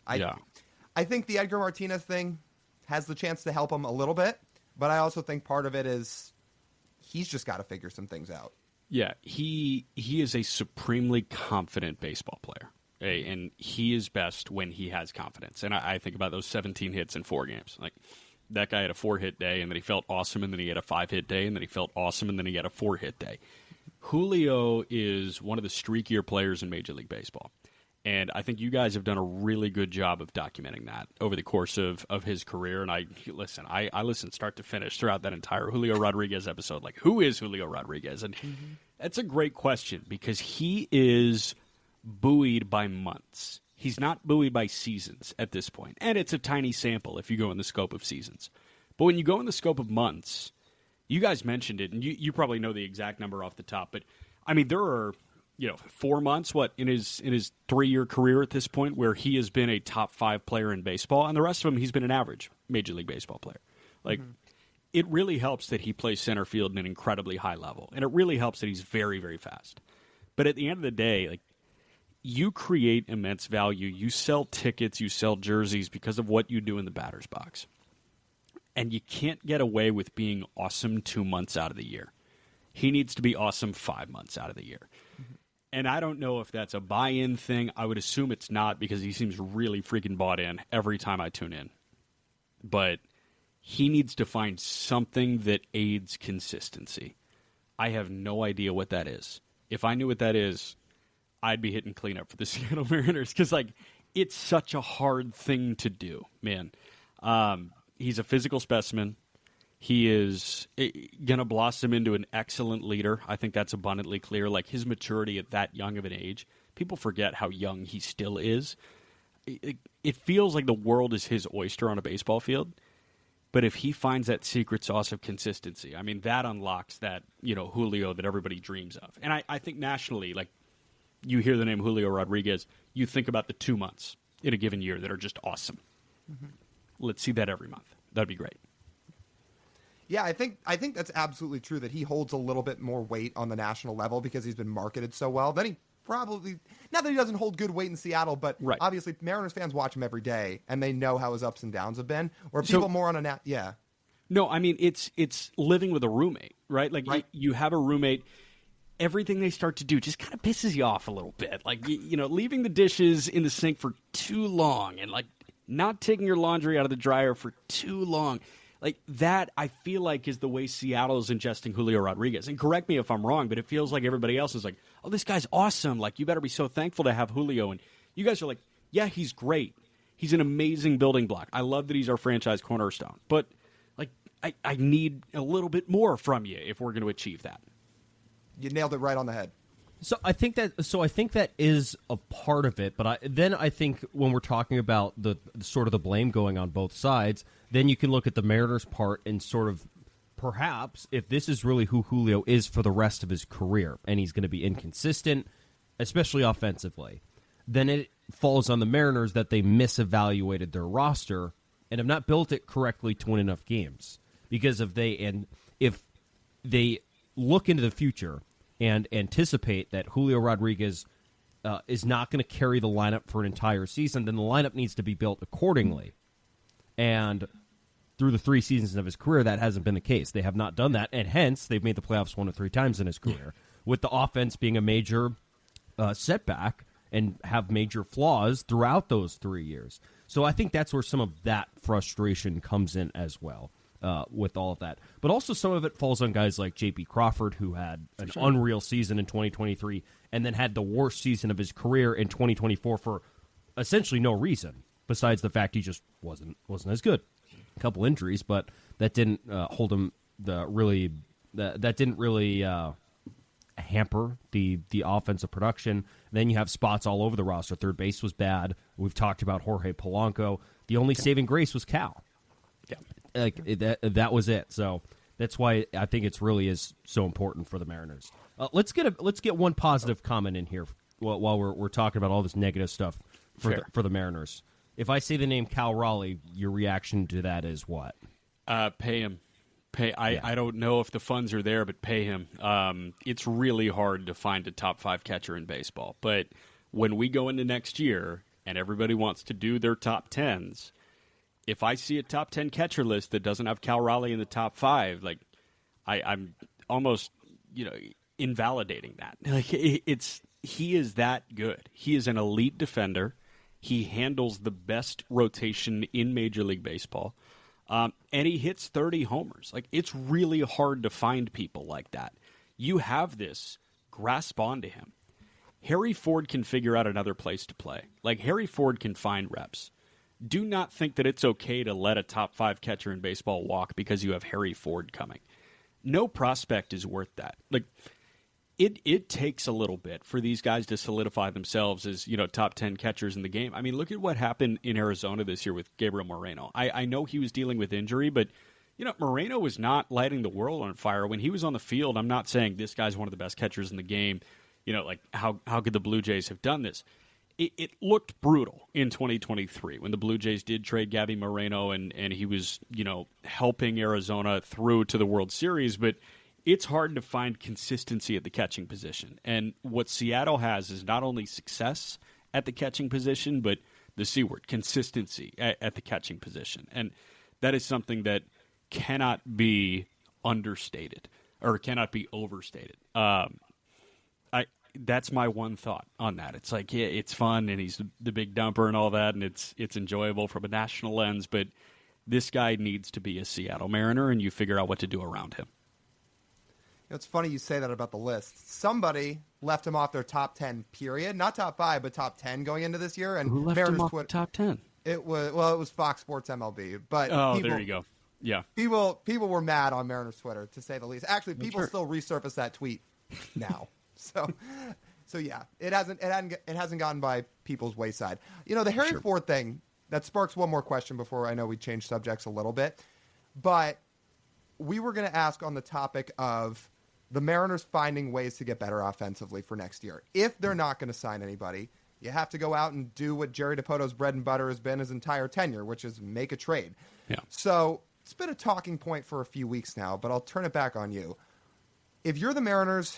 I think the Edgar Martinez thing has the chance to help him a little bit, but I also think part of it is he's just got to figure some things out. Yeah, he is a supremely confident baseball player, and he is best when he has confidence. And I think about those 17 hits in 4 games. Like, that guy had a 4-hit day, and then he felt awesome, and then he had a 5-hit day, and then he felt awesome, and then he had a 4-hit day. Julio is one of the streakier players in Major League Baseball. And I think you guys have done a really good job of documenting that over the course of his career. And I listened start to finish throughout that entire Julio Rodriguez episode. Like, who is Julio Rodriguez? And that's a great question, because he is buoyed by months. He's not buoyed by seasons at this point. And it's a tiny sample if you go in the scope of seasons. But when you go in the scope of months, you guys mentioned it, and you probably know the exact number off the top. But, I mean, there are 4 months, in his 3-year career at this point, where he has been a top 5 player in baseball, and the rest of them, he's been an average Major League Baseball player. Like, It really helps that he plays center field in an incredibly high level, and it really helps that he's very, very fast. But at the end of the day, like, you create immense value. You sell tickets, you sell jerseys because of what you do in the batter's box. And you can't get away with being awesome 2 months out of the year. He needs to be awesome 5 months out of the year. And I don't know if that's a buy-in thing. I would assume it's not, because he seems really freaking bought in every time I tune in. But he needs to find something that aids consistency. I have no idea what that is. If I knew what that is, I'd be hitting cleanup for the Seattle Mariners, because, like, it's such a hard thing to do, man. He's a physical specimen. He is going to blossom into an excellent leader. I think that's abundantly clear. Like, his maturity at that young of an age, people forget how young he still is. It feels like the world is his oyster on a baseball field. But if he finds that secret sauce of consistency, I mean, that unlocks that, Julio that everybody dreams of. And I think nationally, like, you hear the name Julio Rodriguez, you think about the 2 months in a given year that are just awesome. Let's see that every month. That'd be great. Yeah, I think that's absolutely true, that he holds a little bit more weight on the national level because he's been marketed so well. Then he probably, not that he doesn't hold good weight in Seattle, but obviously Mariners fans watch him every day and they know how his ups and downs have been. Or people more on a No, I mean, it's living with a roommate, right? Like, you have a roommate. Everything they start to do just kind of pisses you off a little bit. Like, leaving the dishes in the sink for too long, and, like, not taking your laundry out of the dryer for too long. Like, that, I feel like, is the way Seattle is ingesting Julio Rodriguez. And correct me if I'm wrong, but it feels like everybody else is like, oh, this guy's awesome. Like, you better be so thankful to have Julio. And you guys are like, yeah, he's great. He's an amazing building block. I love that he's our franchise cornerstone. But, like, I need a little bit more from you if we're going to achieve that. You nailed it right on the head. So I think that is a part of it, but I think when we're talking about the sort of the blame going on both sides, then you can look at the Mariners' part and sort of perhaps if this is really who Julio is for the rest of his career, and he's going to be inconsistent, especially offensively, then it falls on the Mariners that they misevaluated their roster and have not built it correctly to win enough games. Because if they look into the future and anticipate that Julio Rodriguez is not going to carry the lineup for an entire season, then the lineup needs to be built accordingly. And through the 3 seasons of his career, that hasn't been the case. They have not done that, and hence they've made the playoffs 1 to 3 times in his career, with the offense being a major setback and have major flaws throughout those 3 years. So I think that's where some of that frustration comes in as well. With all of that. But also some of it falls on guys like J.P. Crawford, who had an unreal season in 2023 and then had the worst season of his career in 2024 for essentially no reason, besides the fact he just wasn't as good. A couple injuries, but that didn't hold him that didn't really hamper the offensive production. Then you have spots all over the roster. Third base was bad. We've talked about Jorge Polanco. The only saving grace was Cal. Yeah. That was it. So that's why I think it's really is so important for the Mariners. Let's get one positive comment in here while we're talking about all this negative stuff for the Mariners. If I say the name Cal Raleigh, your reaction to that is what? Pay him. I don't know if the funds are there, but pay him. It's really hard to find a top 5 catcher in baseball. But when we go into next year and everybody wants to do their top 10s, if I see a top 10 catcher list that doesn't have Cal Raleigh in the top 5, like I'm almost, invalidating that. Like he is that good. He is an elite defender. He handles the best rotation in Major League Baseball, and he hits 30 homers. Like it's really hard to find people like that. You have this, grasp onto him. Harry Ford can figure out another place to play. Like Harry Ford can find reps. Do not think that it's okay to let a top 5 catcher in baseball walk because you have Harry Ford coming. No prospect is worth that. Like, it takes a little bit for these guys to solidify themselves as, top 10 catchers in the game. I mean, look at what happened in Arizona this year with Gabriel Moreno. I know he was dealing with injury, but, Moreno was not lighting the world on fire. When he was on the field, I'm not saying this guy's one of the best catchers in the game. How could the Blue Jays have done this? It looked brutal in 2023 when the Blue Jays did trade Gabby Moreno and he was, helping Arizona through to the World Series. But it's hard to find consistency at the catching position. And what Seattle has is not only success at the catching position, but the C word, consistency at the catching position. And that is something that cannot be understated or cannot be overstated. That's my one thought on that. It's like, yeah, it's fun, and he's the big dumper and all that, and it's enjoyable from a national lens, but this guy needs to be a Seattle Mariner, and you figure out what to do around him. It's funny you say that about the list. Somebody left him off their top 10, period. Not top 5, but top 10 going into this year. And who left Mariners him off the top 10? It was Fox Sports MLB. But there you go. Yeah. People were mad on Mariners Twitter, to say the least. Actually, people still resurface that tweet now. So yeah, it hasn't gotten by people's wayside. The Harry Ford thing, that sparks one more question before I know we change subjects a little bit. But we were going to ask on the topic of the Mariners finding ways to get better offensively for next year. If they're not going to sign anybody, you have to go out and do what Jerry DiPoto's bread and butter has been his entire tenure, which is make a trade. Yeah. So it's been a talking point for a few weeks now, but I'll turn it back on you. If you're the Mariners,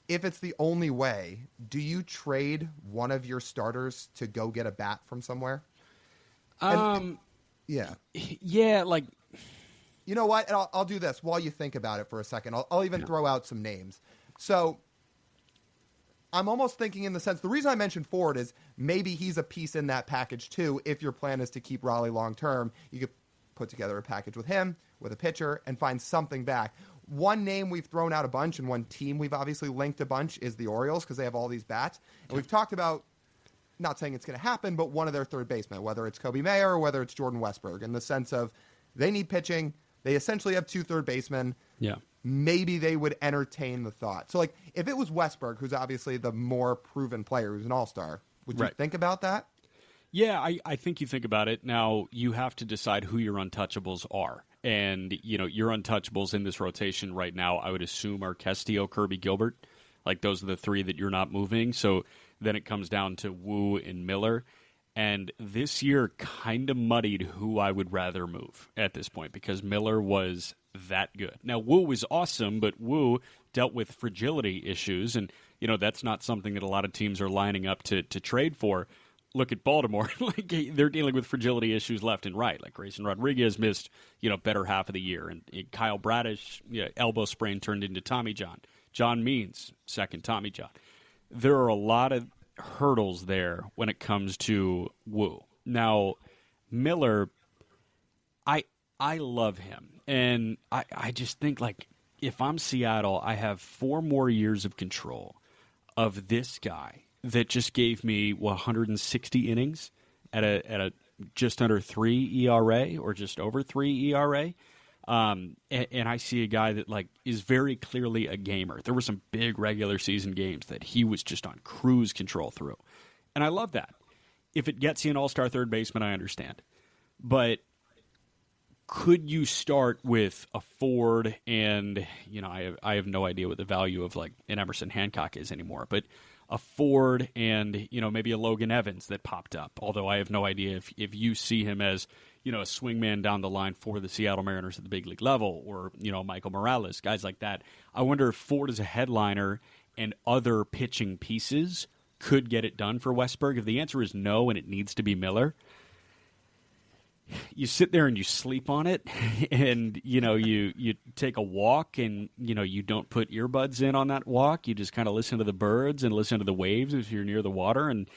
if it's the only way, do you trade one of your starters to go get a bat from somewhere? Yeah. Yeah, like... You know what? And I'll do this while you think about it for a second. I'll even throw out some names. So I'm almost thinking in the sense, the reason I mentioned Ford is maybe he's a piece in that package too. If your plan is to keep Raleigh long term, you could put together a package with him, with a pitcher, and find something back. One name we've thrown out a bunch, and one team we've obviously linked a bunch, is the Orioles, because they have all these bats. And we've talked about, not saying it's going to happen, but one of their third basemen, whether it's Kobe Mayer or whether it's Jordan Westberg, in the sense of they need pitching. They essentially have 2 third basemen. Yeah. maybe they would entertain the thought. So, like, if it was Westberg, who's obviously the more proven player, who's an all-star, would you think about that? Yeah, I think you think about it. Now, you have to decide who your untouchables are. And, your untouchables in this rotation right now, I would assume, are Castillo, Kirby, Gilbert. Like, those are the three that you're not moving. So then it comes down to Wu and Miller. And this year kind of muddied who I would rather move at this point because Miller was that good. Now, Wu was awesome, but Wu dealt with fragility issues. And, that's not something that a lot of teams are lining up to trade for. Look at Baltimore. Like, they're dealing with fragility issues left and right. Like, Grayson Rodriguez missed, better half of the year. And Kyle Bradish, elbow sprain turned into Tommy John. John Means, second Tommy John. There are a lot of hurdles there when it comes to Wu. Now, Miller, I love him. And I just think, like, if I'm Seattle, I have 4 more years of control of this guy that just gave me 160 innings at a just under 3 ERA or just over 3 ERA. And I see a guy that, like, is very clearly a gamer. There were some big regular season games that he was just on cruise control through. And I love that. If it gets you an all-star third baseman, I understand. But could you start with a Ford and, I have no idea what the value of, like, an Emerson Hancock is anymore, but a Ford and, maybe a Logan Evans that popped up, although I have no idea if you see him as, a swingman down the line for the Seattle Mariners at the big league level or, Michael Morales, guys like that. I wonder if Ford as a headliner and other pitching pieces could get it done for Westberg. If the answer is no and it needs to be Miller, you sit there and you sleep on it and, you take a walk and, you don't put earbuds in on that walk. You just kind of listen to the birds and listen to the waves if you're near the water and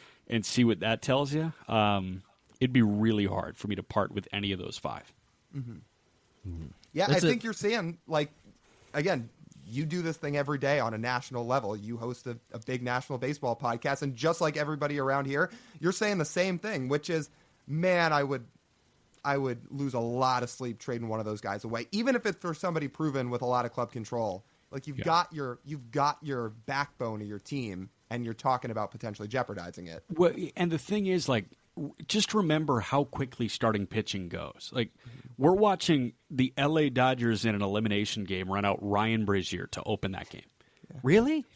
see what that tells you. It'd be really hard for me to part with any of those 5. Mm-hmm. Mm-hmm. Yeah, I think you're seeing, like, again, you do this thing every day on a national level. You host a big national baseball podcast, and just like everybody around here, you're saying the same thing, which is, man, I would lose a lot of sleep trading one of those guys away, even if it's for somebody proven with a lot of club control. Like, you've got your backbone of your team, and you're talking about potentially jeopardizing it. Well, and the thing is, like, just remember how quickly starting pitching goes. Like, we're watching the LA Dodgers in an elimination game run out Ryan Brazier to open that game. Yeah. Really?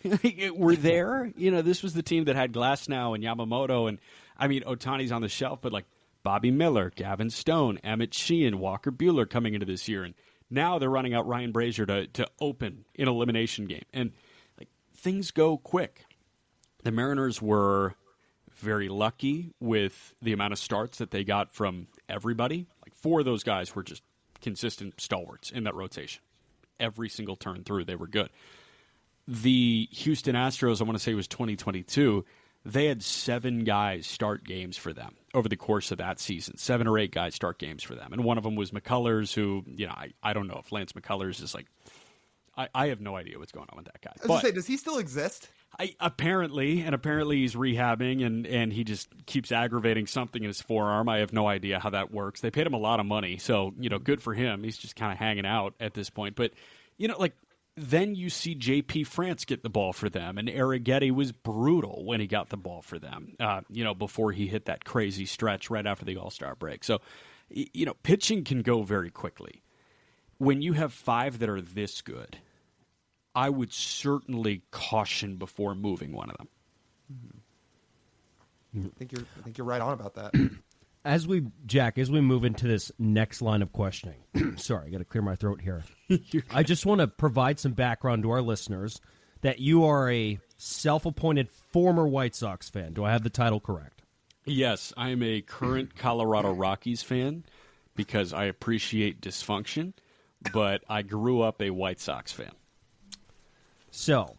We're there? This was the team that had Glasnow and Yamamoto, and, Ohtani's on the shelf, but, like, Bobby Miller, Gavin Stone, Emmett Sheehan, Walker Buehler coming into this year, and now they're running out Ryan Brazier to open an elimination game. And, like, things go quick. The Mariners were very lucky with the amount of starts that they got from everybody. Like, 4 of those guys were just consistent stalwarts in that rotation. Every single turn through, they were good. The Houston Astros, I want to say it was 2022, they had 7 guys start games for them over the course of that season. 7 or 8 guys start games for them. And one of them was McCullers, who, I don't know if Lance McCullers is like, I have no idea what's going on with that guy. I was going to say, does he still exist? Apparently he's rehabbing and he just keeps aggravating something in his forearm. I have no idea how that works. They paid him a lot of money, so, good for him. He's just kind of hanging out at this point. But, then you see J.P. France get the ball for them, and Arrighetti was brutal when he got the ball for them, before he hit that crazy stretch right after the All-Star break. So, pitching can go very quickly. When you have 5 that are this good, I would certainly caution before moving one of them. Mm-hmm. I think you're right on about that. As we move into this next line of questioning, sorry, I got to clear my throat here. I just want to provide some background to our listeners that you are a self-appointed former White Sox fan. Do I have the title correct? Yes, I am a current Colorado Rockies fan because I appreciate dysfunction, but I grew up a White Sox fan. So,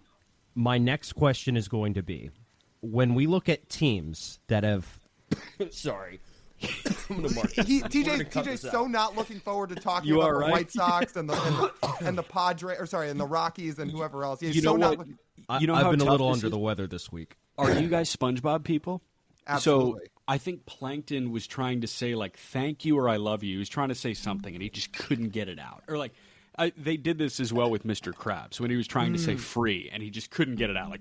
my next question is going to be, when we look at teams that have... Sorry. TJ's so not looking forward to talking about the White Sox and the Padres, or sorry, and the Rockies and whoever else. He's so not looking. I've been a little under the weather this week. Are you guys SpongeBob people? Absolutely. So I think Plankton was trying to say, like, thank you or I love you. He was trying to say something, and he just couldn't get it out. Or, like, They did this as well with Mr. Krabs when he was trying to say free, and he just couldn't get it out,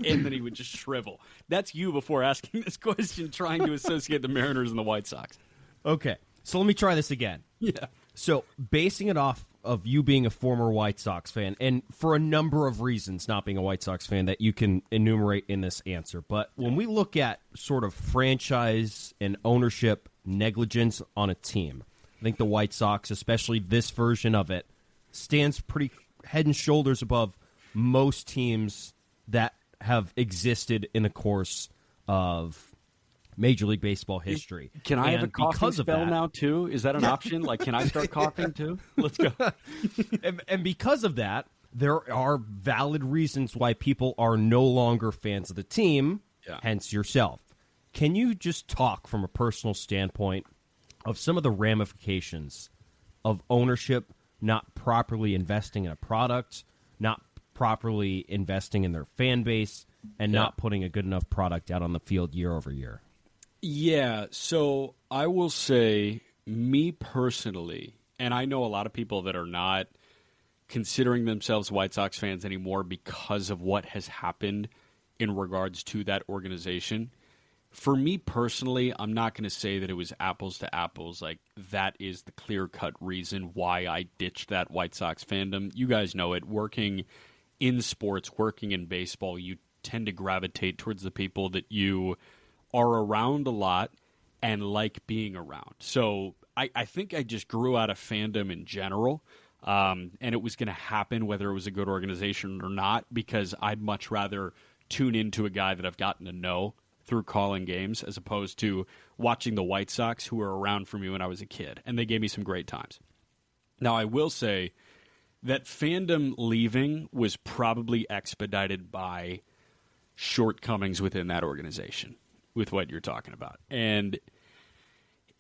and then he would just shrivel. That's you before asking this question, trying to associate the Mariners and the White Sox. Okay, so let me try this again. Yeah. So basing it off of you being a former White Sox fan, and for a number of reasons not being a White Sox fan that you can enumerate in this answer, but when we look at sort of franchise and ownership negligence on a team, I think the White Sox, especially this version of it, stands pretty head and shoulders above most teams that have existed in the course of Major League Baseball history. Can I have a coughing spell now, too? Is that an option? Like, can I start coughing, too? Let's go. and because of that, there are valid reasons why people are no longer fans of the team, hence yourself. Can you just talk from a personal standpoint of some of the ramifications of ownership not properly investing in a product, not properly investing in their fan base, and not putting a good enough product out on the field year over year? Yeah, so I will say, me personally, and I know a lot of people that are not considering themselves White Sox fans anymore because of what has happened in regards to that organization. For me personally, I'm not going to say that it was apples to apples. Like, that is the clear-cut reason why I ditched that White Sox fandom. You guys know it. Working in sports, working in baseball, you tend to gravitate towards the people that you are around a lot and like being around. So I think I just grew out of fandom in general, and it was going to happen whether it was a good organization or not, because I'd much rather tune into a guy that I've gotten to know through calling games as opposed to watching the White Sox, who were around for me when I was a kid, and they gave me some great times. Now, I will say that fandom leaving was probably expedited by shortcomings within that organization with what you're talking about. And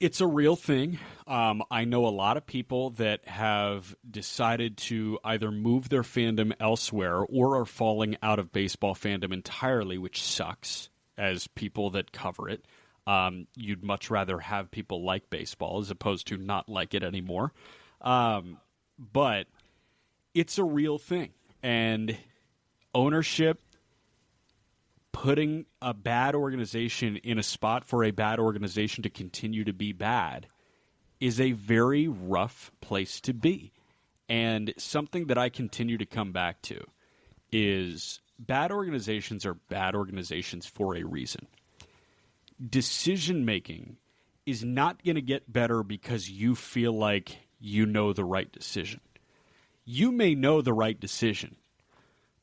it's a real thing. I know a lot of people that have decided to either move their fandom elsewhere or are falling out of baseball fandom entirely, which sucks as people that cover it. You'd much rather have people like baseball as opposed to not like it anymore. But it's a real thing. And ownership, putting a bad organization in a spot for a bad organization to continue to be bad is a very rough place to be. And something that I continue to come back to is bad organizations are bad organizations for a reason. Decision-making is not going to get better because you feel like you know the right decision. You may know the right decision,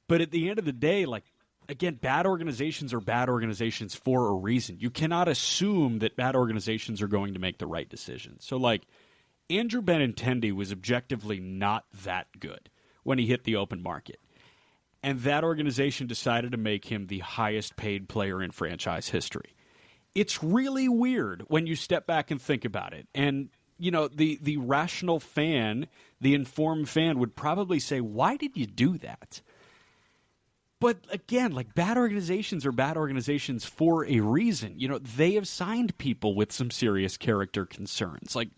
but at the end of the day, like, again, bad organizations are bad organizations for a reason. You cannot assume that bad organizations are going to make the right decision. So, like, Andrew Benintendi was objectively not that good when he hit the open market. And that organization decided to make him the highest paid player in franchise history. It's really weird when you step back and think about it. And, you know, the rational fan, the informed fan would probably say, why did you do that? But again, like, bad organizations are bad organizations for a reason. You know, they have signed people with some serious character concerns. Like,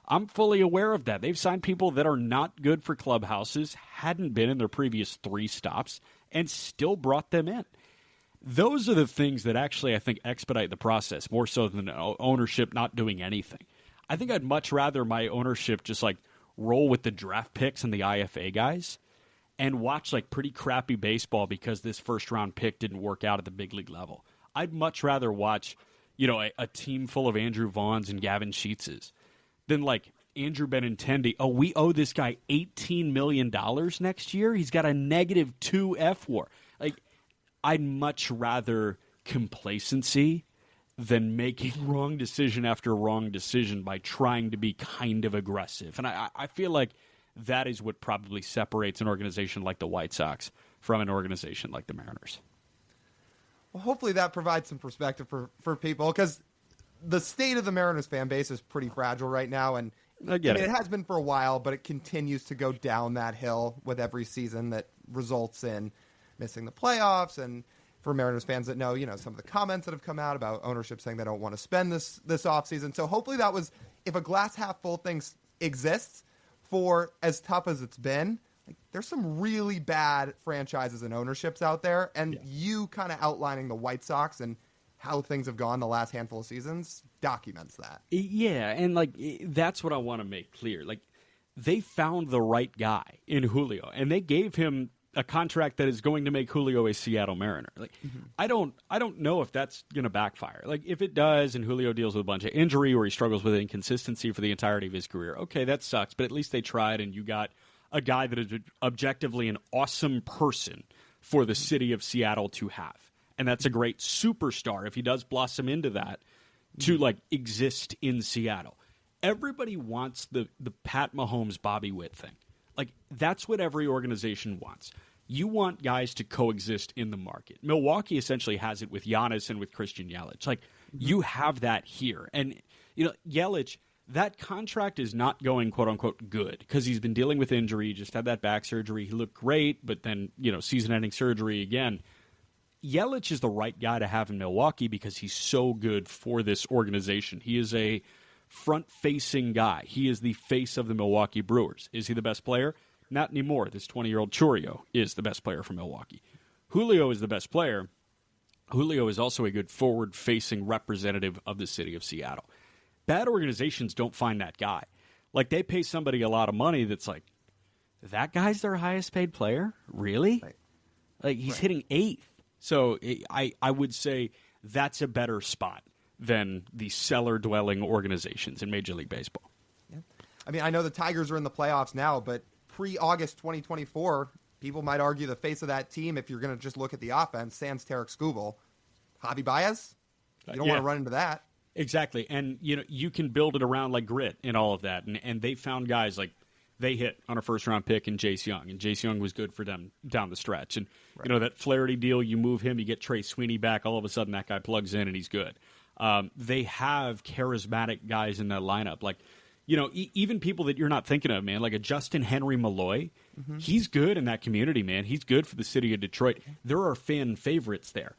I'm fully aware of that. They've signed people that are not good for clubhouses, hadn't been in their previous 3 stops, and still brought them in. Those are the things that actually, I think, expedite the process more so than ownership not doing anything. I think I'd much rather my ownership just, like, roll with the draft picks and the IFA guys and watch, like, pretty crappy baseball because this first-round pick didn't work out at the big league level. I'd much rather watch, you know, a team full of Andrew Vaughns and Gavin Sheetses than, like, Andrew Benintendi. Oh, we owe this guy $18 million next year? He's got a -2 F-WAR. Like, I'd much rather complacency than making wrong decision after wrong decision by trying to be kind of aggressive. And I feel like that is what probably separates an organization like the White Sox from an organization like the Mariners. Well, hopefully that provides some perspective for people, because the state of the Mariners fan base is pretty fragile right now, and it has been for a while, but it continues to go down that hill with every season that results in missing the playoffs. And for Mariners fans that know, you know, some of the comments that have come out about ownership saying they don't want to spend this offseason. So hopefully that was, if a glass half full thing exists, for as tough as it's been, like, there's some really bad franchises and ownerships out there, and you kind of outlining the White Sox and how things have gone the last handful of seasons documents that. Yeah, and like that's what I want to make clear. Like they found the right guy in Julio, and they gave him a contract that is going to make Julio a Seattle Mariner. Like I don't know if that's going to backfire. Like if it does and Julio deals with a bunch of injury or he struggles with inconsistency for the entirety of his career, okay, that sucks, but at least they tried and you got a guy that is objectively an awesome person for the city of Seattle to have. And that's a great superstar if he does blossom into that to like exist in Seattle. Everybody wants the Pat Mahomes, Bobby Witt thing. Like that's what every organization wants. You want guys to coexist in the market. Milwaukee essentially has it with Giannis and with Christian Yelich. Like you have that here. And you know, Yelich, that contract is not going quote unquote good because he's been dealing with injury, he just had that back surgery. He looked great, but then, you know, season-ending surgery again. Yelich is the right guy to have in Milwaukee because he's so good for this organization. He is a front-facing guy. He is the face of the Milwaukee Brewers. Is he the best player? Not anymore. This 20-year-old Churio is the best player for Milwaukee. Julio is the best player. Julio is also a good forward-facing representative of the city of Seattle. Bad organizations don't find that guy. Like, they pay somebody a lot of money that's like, that guy's their highest-paid player? Really? Right. Like, he's hitting eighth. So I would say that's a better spot than the cellar-dwelling organizations in Major League Baseball. Yeah. I mean, I know the Tigers are in the playoffs now, but pre-August 2024, people might argue the face of that team, if you're going to just look at the offense, sans Tarek Skubal, Javi Baez, you don't want to run into that. Exactly. And, you know, you can build it around like grit and all of that. And they found guys like they hit on a first-round pick in Jace Young, and Jace Young was good for them down the stretch. And, you know, that Flaherty deal, you move him, you get Trey Sweeney back, all of a sudden that guy plugs in and he's good. They have charismatic guys in that lineup. Like, you know, even people that you're not thinking of, man, like a Justin Henry Malloy, he's good in that community, man. He's good for the city of Detroit. There are fan favorites there.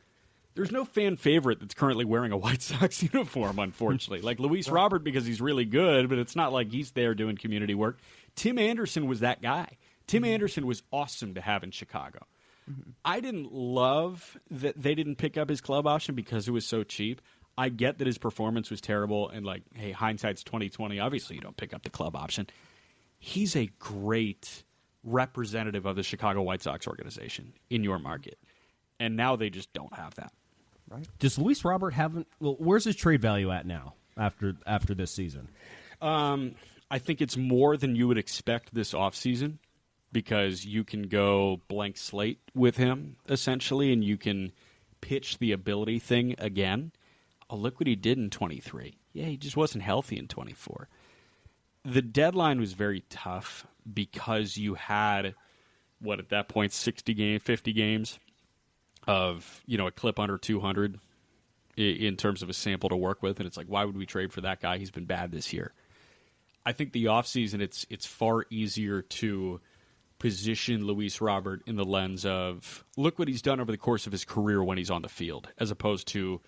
There's no fan favorite that's currently wearing a White Sox uniform, unfortunately. Like Luis Robert, because he's really good, but it's not like he's there doing community work. Tim Anderson was that guy. Tim Anderson was awesome to have in Chicago. I didn't love that they didn't pick up his club option because it was so cheap. I get that his performance was terrible, and like, hey, hindsight's 20/20. Obviously, you don't pick up the club option. He's a great representative of the Chicago White Sox organization in your market, and now they just don't have that. Right? Does Luis Robert where's his trade value at now after this season? I think it's more than you would expect this offseason because you can go blank slate with him, essentially, and you can pitch the ability thing again. Oh, look what he did in 23. Yeah, he just wasn't healthy in 24. The deadline was very tough because you had, what, at that point, 50 games of, you know, a clip under 200 in terms of a sample to work with, and it's like, why would we trade for that guy? He's been bad this year. I think the offseason, it's far easier to position Luis Robert in the lens of, look what he's done over the course of his career when he's on the field, as opposed to,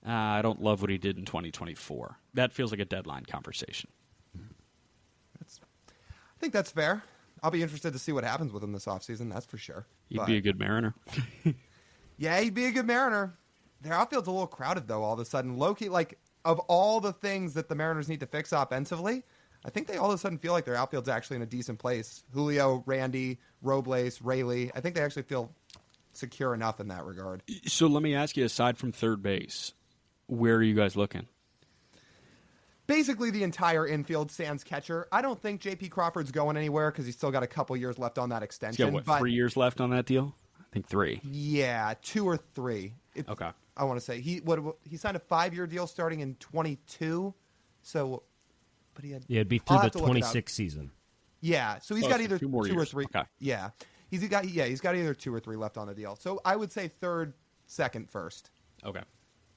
I don't love what he did in 2024. That feels like a deadline conversation. I think that's fair. I'll be interested to see what happens with him this offseason, that's for sure. He'd be a good Mariner. Yeah, he'd be a good Mariner. Their outfield's a little crowded, though, all of a sudden. Low-key, like, of all the things that the Mariners need to fix offensively, I think they all of a sudden feel like their outfield's actually in a decent place. Julio, Randy, Robles, Rayleigh. I think they actually feel secure enough in that regard. So let me ask you, aside from third base, where are you guys looking? Basically the entire infield sans catcher. I don't think J.P. Crawford's going anywhere because he's still got a couple years left on that extension. He's got, 3 years left on that deal? I think 3. Yeah, 2 or 3. Okay. I want to say he signed a 5-year deal starting in 22. So, but he had it'd be through the 26 season. Yeah, so he's got either 2 or 3. Okay. Yeah, he's got either 2 or 3 left on the deal. So I would say third, second, first. Okay.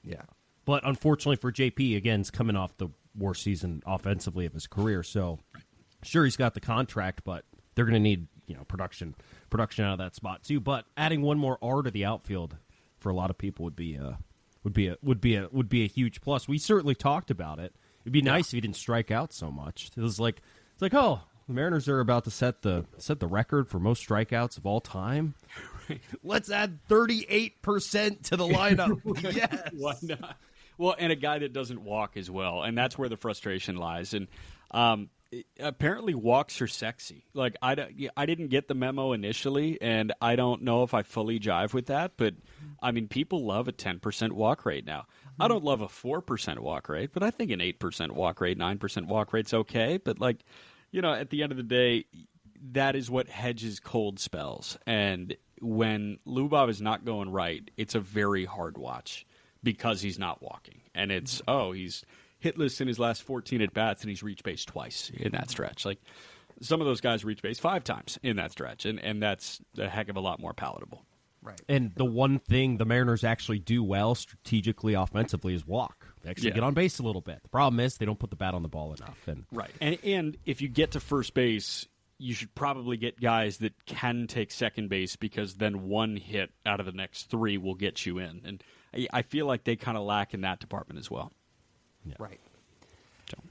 Yeah. But unfortunately for JP, again, he's coming off the worst season offensively of his career. So, sure, he's got the contract, but they're going to need production out of that spot too. But adding one more R to the outfield for a lot of people would be a huge plus. We certainly talked about it. It'd be nice if he didn't strike out so much. It's like, oh, the Mariners are about to set the record for most strikeouts of all time. Let's add 38% to the lineup. Yes. Why not? Well, and a guy that doesn't walk as well, and that's where the frustration lies. And apparently walks are sexy. Like, I didn't get the memo initially, and I don't know if I fully jive with that, but, I mean, people love a 10% walk rate now. I don't love a 4% walk rate, but I think an 8% walk rate, 9% walk rate's okay. But, like, you know, at the end of the day, that is what hedges cold spells. And when Lubov is not going right, it's a very hard watch because he's not walking. And it's, he's hitless in his last 14 at-bats, and he's reached base twice in that stretch. Like, some of those guys reach base 5 times in that stretch, and that's a heck of a lot more palatable. Right. And the one thing the Mariners actually do well strategically, offensively, is walk. They actually get on base a little bit. The problem is they don't put the bat on the ball enough. Right. And if you get to first base, you should probably get guys that can take second base, because then one hit out of the next 3 will get you in. And I feel like they kind of lack in that department as well. Yeah. Right.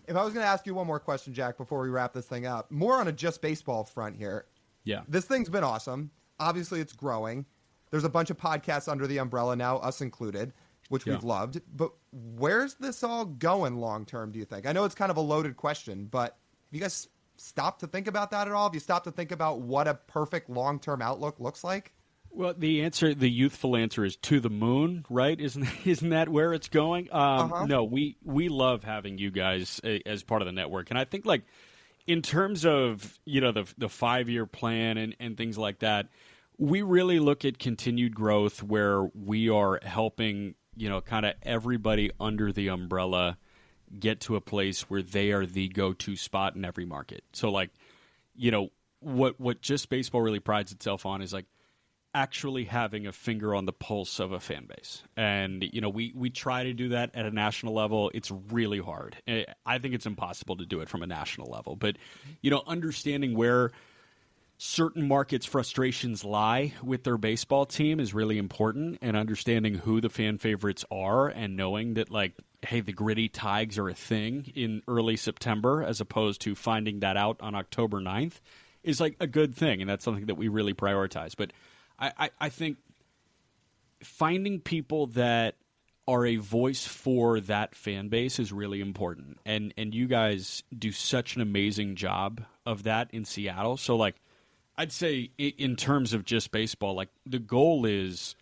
If I was going to ask you one more question, Jack, before we wrap this thing up, more on a just baseball front here. Yeah. This thing's been awesome. Obviously, it's growing. There's a bunch of podcasts under the umbrella now, us included, which we've loved. But where's this all going long term, do you think? I know it's kind of a loaded question, but have you guys stopped to think about that at all? Have you stopped to think about what a perfect long-term outlook looks like? Well, the youthful answer is to the moon, right? Isn't that where it's going? No, we love having you guys as part of the network. And I think, like, in terms of, you know, the 5-year plan and things like that, we really look at continued growth where we are helping, you know, kind of everybody under the umbrella get to a place where they are the go-to spot in every market. So, like, you know, what Just Baseball really prides itself on is, like, actually having a finger on the pulse of a fan base. And, you know, we try to do that at a national level. It's really hard. I think it's impossible to do it from a national level. But, you know, understanding where certain markets' frustrations lie with their baseball team is really important, and understanding who the fan favorites are and knowing that, like, hey, the gritty Tigers are a thing in early September as opposed to finding that out on October 9th is, like, a good thing, and that's something that we really prioritize. But I think finding people that are a voice for that fan base is really important, and you guys do such an amazing job of that in Seattle. So, like, I'd say in terms of Just Baseball, like, the goal is,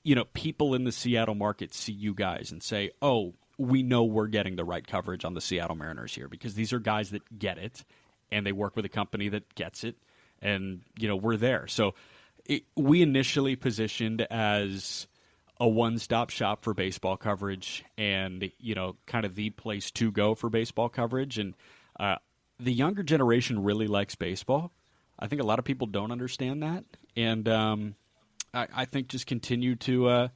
you know, people in the Seattle market see you guys and say, oh, we know we're getting the right coverage on the Seattle Mariners here, because these are guys that get it, and they work with a company that gets it, and, you know, we're there. So we initially positioned as a one-stop shop for baseball coverage and, you know, kind of the place to go for baseball coverage. And the younger generation really likes baseball. I think a lot of people don't understand that, and I think just continue to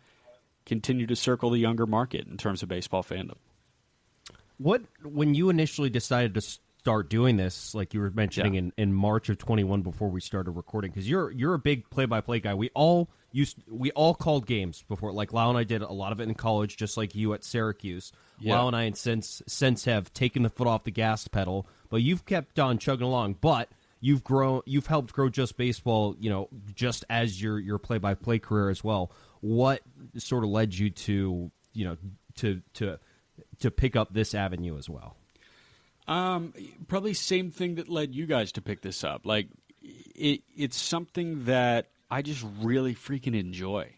circle the younger market in terms of baseball fandom. When you initially decided to start doing this, like you were mentioning in March of 21 before we started recording, because you're a big play-by-play guy. We all called games before. Like, Lyle and I did a lot of it in college, just like you at Syracuse. Lyle and I since have taken the foot off the gas pedal, but you've kept on chugging along. But you've helped grow Just Baseball, you know, just as your play-by-play career as well. What sort of led you to, you know, to pick up this avenue as well? Probably same thing that led you guys to pick this up. Like, it's something that I just really freaking enjoy,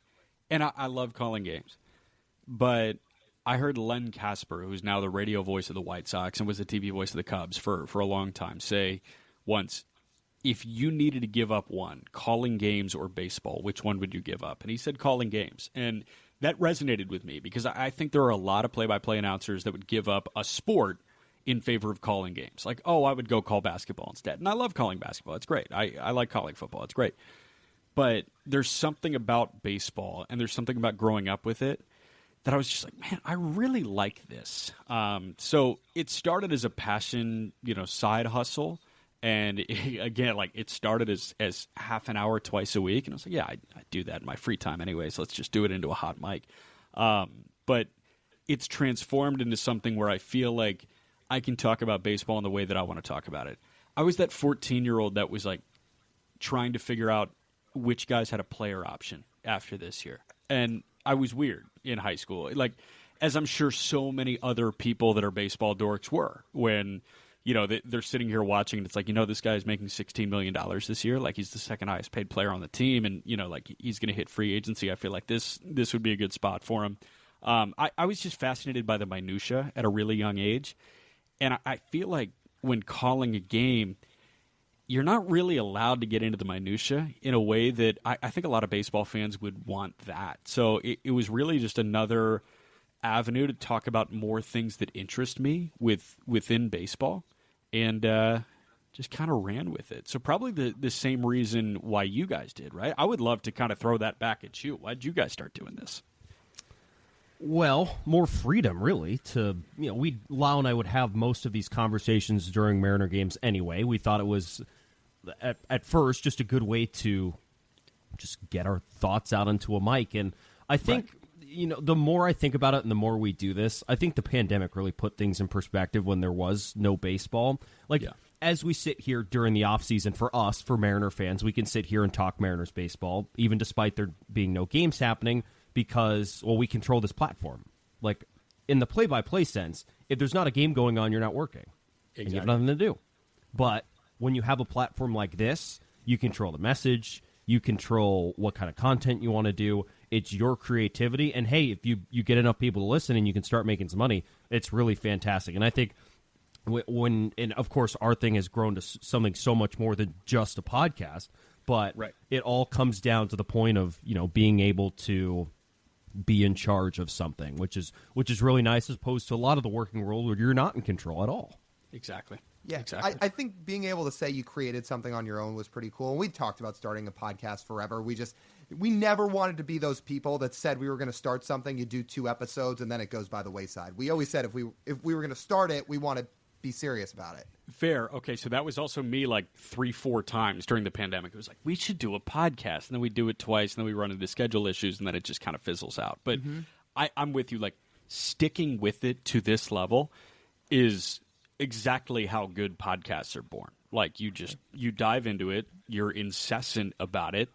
and I love calling games. But I heard Len Casper, who's now the radio voice of the White Sox and was the TV voice of the Cubs for a long time, say once, if you needed to give up one, calling games or baseball, which one would you give up? And he said calling games. And that resonated with me, because I think there are a lot of play-by-play announcers that would give up a sport in favor of calling games. Like, oh, I would go call basketball instead. And I love calling basketball. It's great. I like calling football. It's great. But there's something about baseball, and there's something about growing up with it, that I was just like, man, I really like this. So it started as a passion, you know, side hustle. And again, like, it started as half an hour twice a week. And I was like, yeah, I do that in my free time anyway, so let's just do it into a hot mic. But it's transformed into something where I feel like I can talk about baseball in the way that I want to talk about it. I was that 14-year-old that was like trying to figure out which guys had a player option after this year. And I was weird in high school. Like, as I'm sure so many other people that are baseball dorks were when, they're sitting here watching and it's like, this guy's making $16 million this year. Like, he's the second highest paid player on the team. And, like he's going to hit free agency. I feel like this would be a good spot for him. I was just fascinated by the minutia at a really young age. And I feel like when calling a game, you're not really allowed to get into the minutia in a way that I think a lot of baseball fans would want that. So it was really just another avenue to talk about more things that interest me within baseball, and just kind of ran with it. So probably the same reason why you guys did, right? I would love to kind of throw that back at you. Why did you guys start doing this? Well, more freedom, really. Lyle and I would have most of these conversations during Mariner games anyway. We thought it was, at first, just a good way to just get our thoughts out onto a mic. And I think, the more I think about it and the more we do this, I think the pandemic really put things in perspective when there was no baseball. As we sit here during the offseason, for us, for Mariner fans, we can sit here and talk Mariners baseball, even despite there being no games happening, because, we control this platform. Like, in the play-by-play sense, if there's not a game going on, you're not working. Exactly. And you have nothing to do. But when you have a platform like this, you control the message, you control what kind of content you want to do. It's your creativity. And, hey, if you get enough people to listen and you can start making some money, it's really fantastic. And I think and of course, our thing has grown to something so much more than just a podcast, but it all comes down to the point of, being able to be in charge of something, which is really nice, as opposed to a lot of the working world where you're not in control at all. Exactly. Yeah, exactly. I think being able to say you created something on your own was pretty cool. And we talked about starting a podcast forever. We never wanted to be those people that said we were going to start something, you do 2 episodes, and then it goes by the wayside. We always said if we were going to start it, we want to be serious about it. Fair. Okay, so that was also me like 3-4 times during the pandemic. It was like, we should do a podcast, and then we do it twice, and then we run into schedule issues, and then it just kind of fizzles out. But I'm with you. Like, sticking with it to this level is exactly how good podcasts are born. Like, you dive into it, you're incessant about it,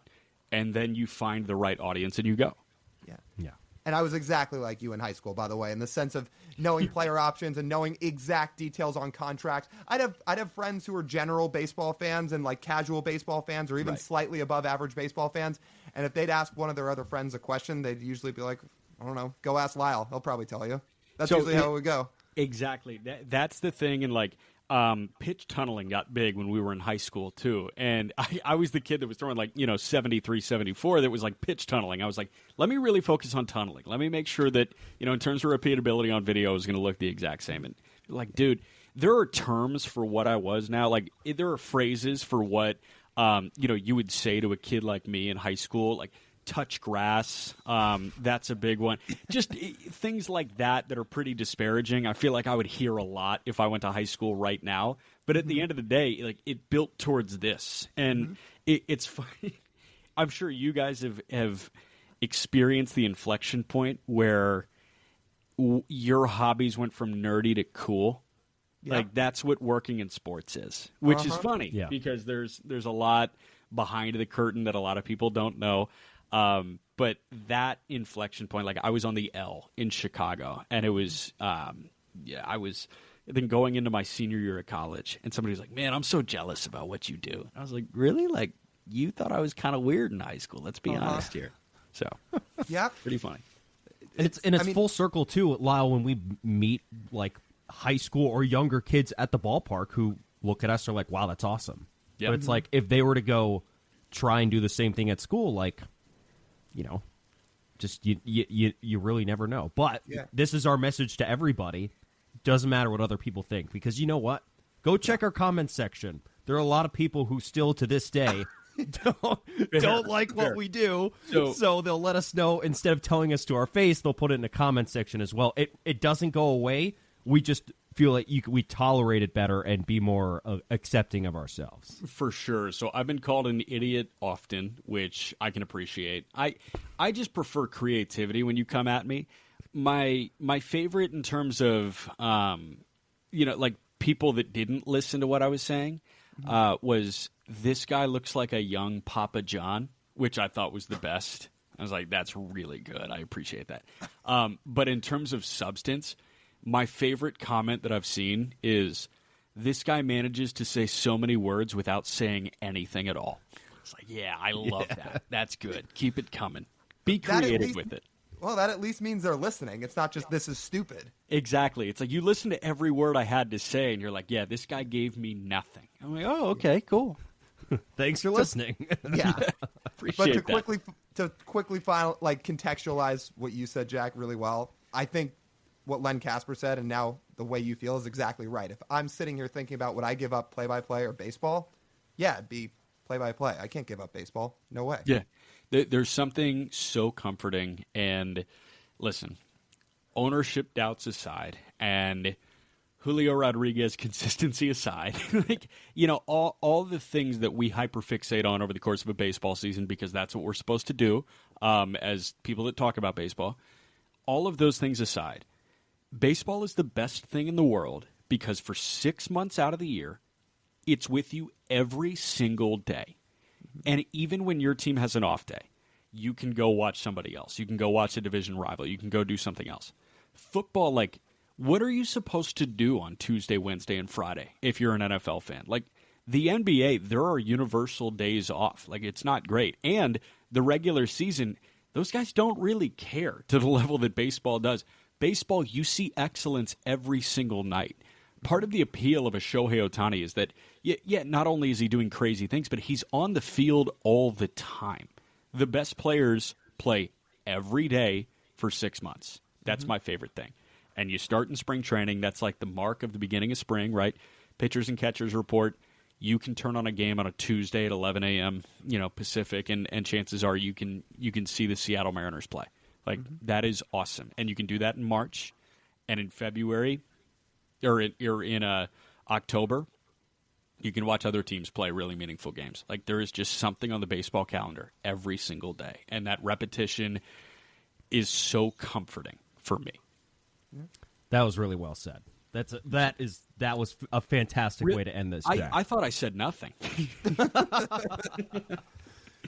and then you find the right audience and you go. Yeah. And I was exactly like you in high school, by the way, in the sense of knowing player options and knowing exact details on contracts. I'd have friends who were general baseball fans and like casual baseball fans, or even slightly above average baseball fans. And if they'd ask one of their other friends a question, they'd usually be like, I don't know, go ask Lyle. He'll probably tell you. That's usually how it would go. Exactly. That's the thing. And like, pitch tunneling got big when we were in high school too. And I was the kid that was throwing like, 73, 74 that was like pitch tunneling. I was like, let me really focus on tunneling. Let me make sure that, in terms of repeatability on video is going to look the exact same. And like, dude, there are terms for what I was now. Like, there are phrases for what, you would say to a kid like me in high school, like, touch grass, that's a big one. Just things like that are pretty disparaging. I feel like I would hear a lot if I went to high school right now. But at the end of the day, like, it built towards this. And it's funny. I'm sure you guys have experienced the inflection point where your hobbies went from nerdy to cool. Yeah. Like, that's what working in sports is, which is funny because there's a lot behind the curtain that a lot of people don't know. But that inflection point, like, I was on the L in Chicago, and it was, I was then going into my senior year of college, and somebody was like, man, I'm so jealous about what you do. And I was like, really? Like, you thought I was kind of weird in high school. Let's be honest here. So, pretty funny. It's full circle too, Lyle, when we meet like high school or younger kids at the ballpark who look at us and are like, wow, that's awesome. Yep. But it's like, if they were to go try and do the same thing at school, like, just you really never know. But this is our message to everybody. Doesn't matter what other people think, because you know what? Go check our comments section. There are a lot of people who still to this day don't like what we do. So they'll let us know. Instead of telling us to our face, they'll put it in the comment section as well. It doesn't go away. We just feel like we tolerate it better and be more accepting of ourselves. For sure. So I've been called an idiot often, which I can appreciate. I just prefer creativity when you come at me. My favorite in terms of, like people that didn't listen to what I was saying, was this guy looks like a young Papa John, which I thought was the best. I was like, that's really good. I appreciate that. But in terms of substance, my favorite comment that I've seen is this guy manages to say so many words without saying anything at all. It's like, yeah, I love that. That's good. Keep it coming. Be creative with it. Well, that at least means they're listening. It's not just this is stupid. Exactly. It's like you listen to every word I had to say, and you're like, yeah, this guy gave me nothing. I'm like, oh, okay, cool. Thanks for listening. Yeah. Appreciate But to quickly contextualize what you said, Jack, really well, I think what Len Casper said and now the way you feel is exactly right. If I'm sitting here thinking about would I give up play-by-play or baseball, yeah, it'd be play-by-play. I can't give up baseball. No way. Yeah. There's something so comforting. And listen, ownership doubts aside and Julio Rodriguez consistency aside, all the things that we hyperfixate on over the course of a baseball season because that's what we're supposed to do as people that talk about baseball, all of those things aside, baseball is the best thing in the world because for 6 months out of the year, it's with you every single day. And even when your team has an off day, you can go watch somebody else. You can go watch a division rival. You can go do something else. Football, what are you supposed to do on Tuesday, Wednesday, and Friday if you're an NFL fan? The NBA, there are universal days off. It's not great. And the regular season, those guys don't really care to the level that baseball does. Baseball, you see excellence every single night. Part of the appeal of a Shohei Ohtani is that, not only is he doing crazy things, but he's on the field all the time. The best players play every day for 6 months. That's my favorite thing. And you start in spring training. That's like the mark of the beginning of spring, right? Pitchers and catchers report. You can turn on a game on a Tuesday at 11 a.m., Pacific, and chances are you can see the Seattle Mariners play. That is awesome. And you can do that in March and in February. Or in October, you can watch other teams play really meaningful games. There is just something on the baseball calendar every single day, and that repetition is so comforting for me. That was really well said. That was a fantastic way to end this, Jack. I thought I said nothing.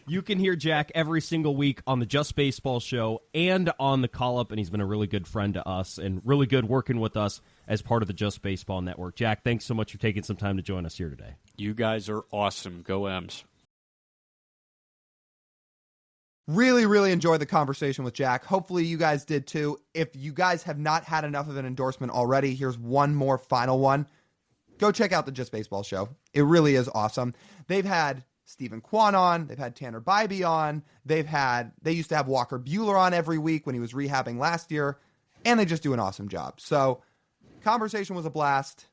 You can hear Jack every single week on the Just Baseball show and on the call-up, and he's been a really good friend to us and really good working with us as part of the Just Baseball network. Jack, thanks so much for taking some time to join us here today. You guys are awesome. Go M's. Really, really enjoyed the conversation with Jack. Hopefully you guys did too. If you guys have not had enough of an endorsement already, here's one more final one. Go check out the Just Baseball show. It really is awesome. They've had Stephen Kwan on. They've had Tanner Bybee on. They used to have Walker Buehler on every week when he was rehabbing last year, and they just do an awesome job. So conversation was a blast.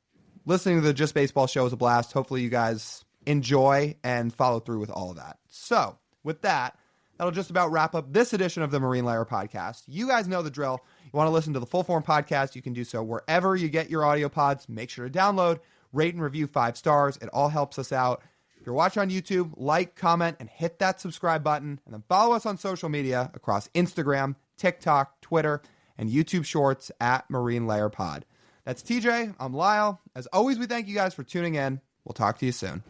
Listening to the Just Baseball show was a blast. Hopefully you guys enjoy and follow through with all of that. So with that, that'll just about wrap up this edition of the Marine Layer podcast. You guys know the drill. You want to listen to the full form podcast, you can do so wherever you get your audio pods. Make sure to download, rate, and review 5 stars. It all helps us out. If you're watching on YouTube, like, comment, and hit that subscribe button. And then follow us on social media across Instagram, TikTok, Twitter, and YouTube Shorts at Marine Layer Pod. That's TJ. I'm Lyle. As always, we thank you guys for tuning in. We'll talk to you soon.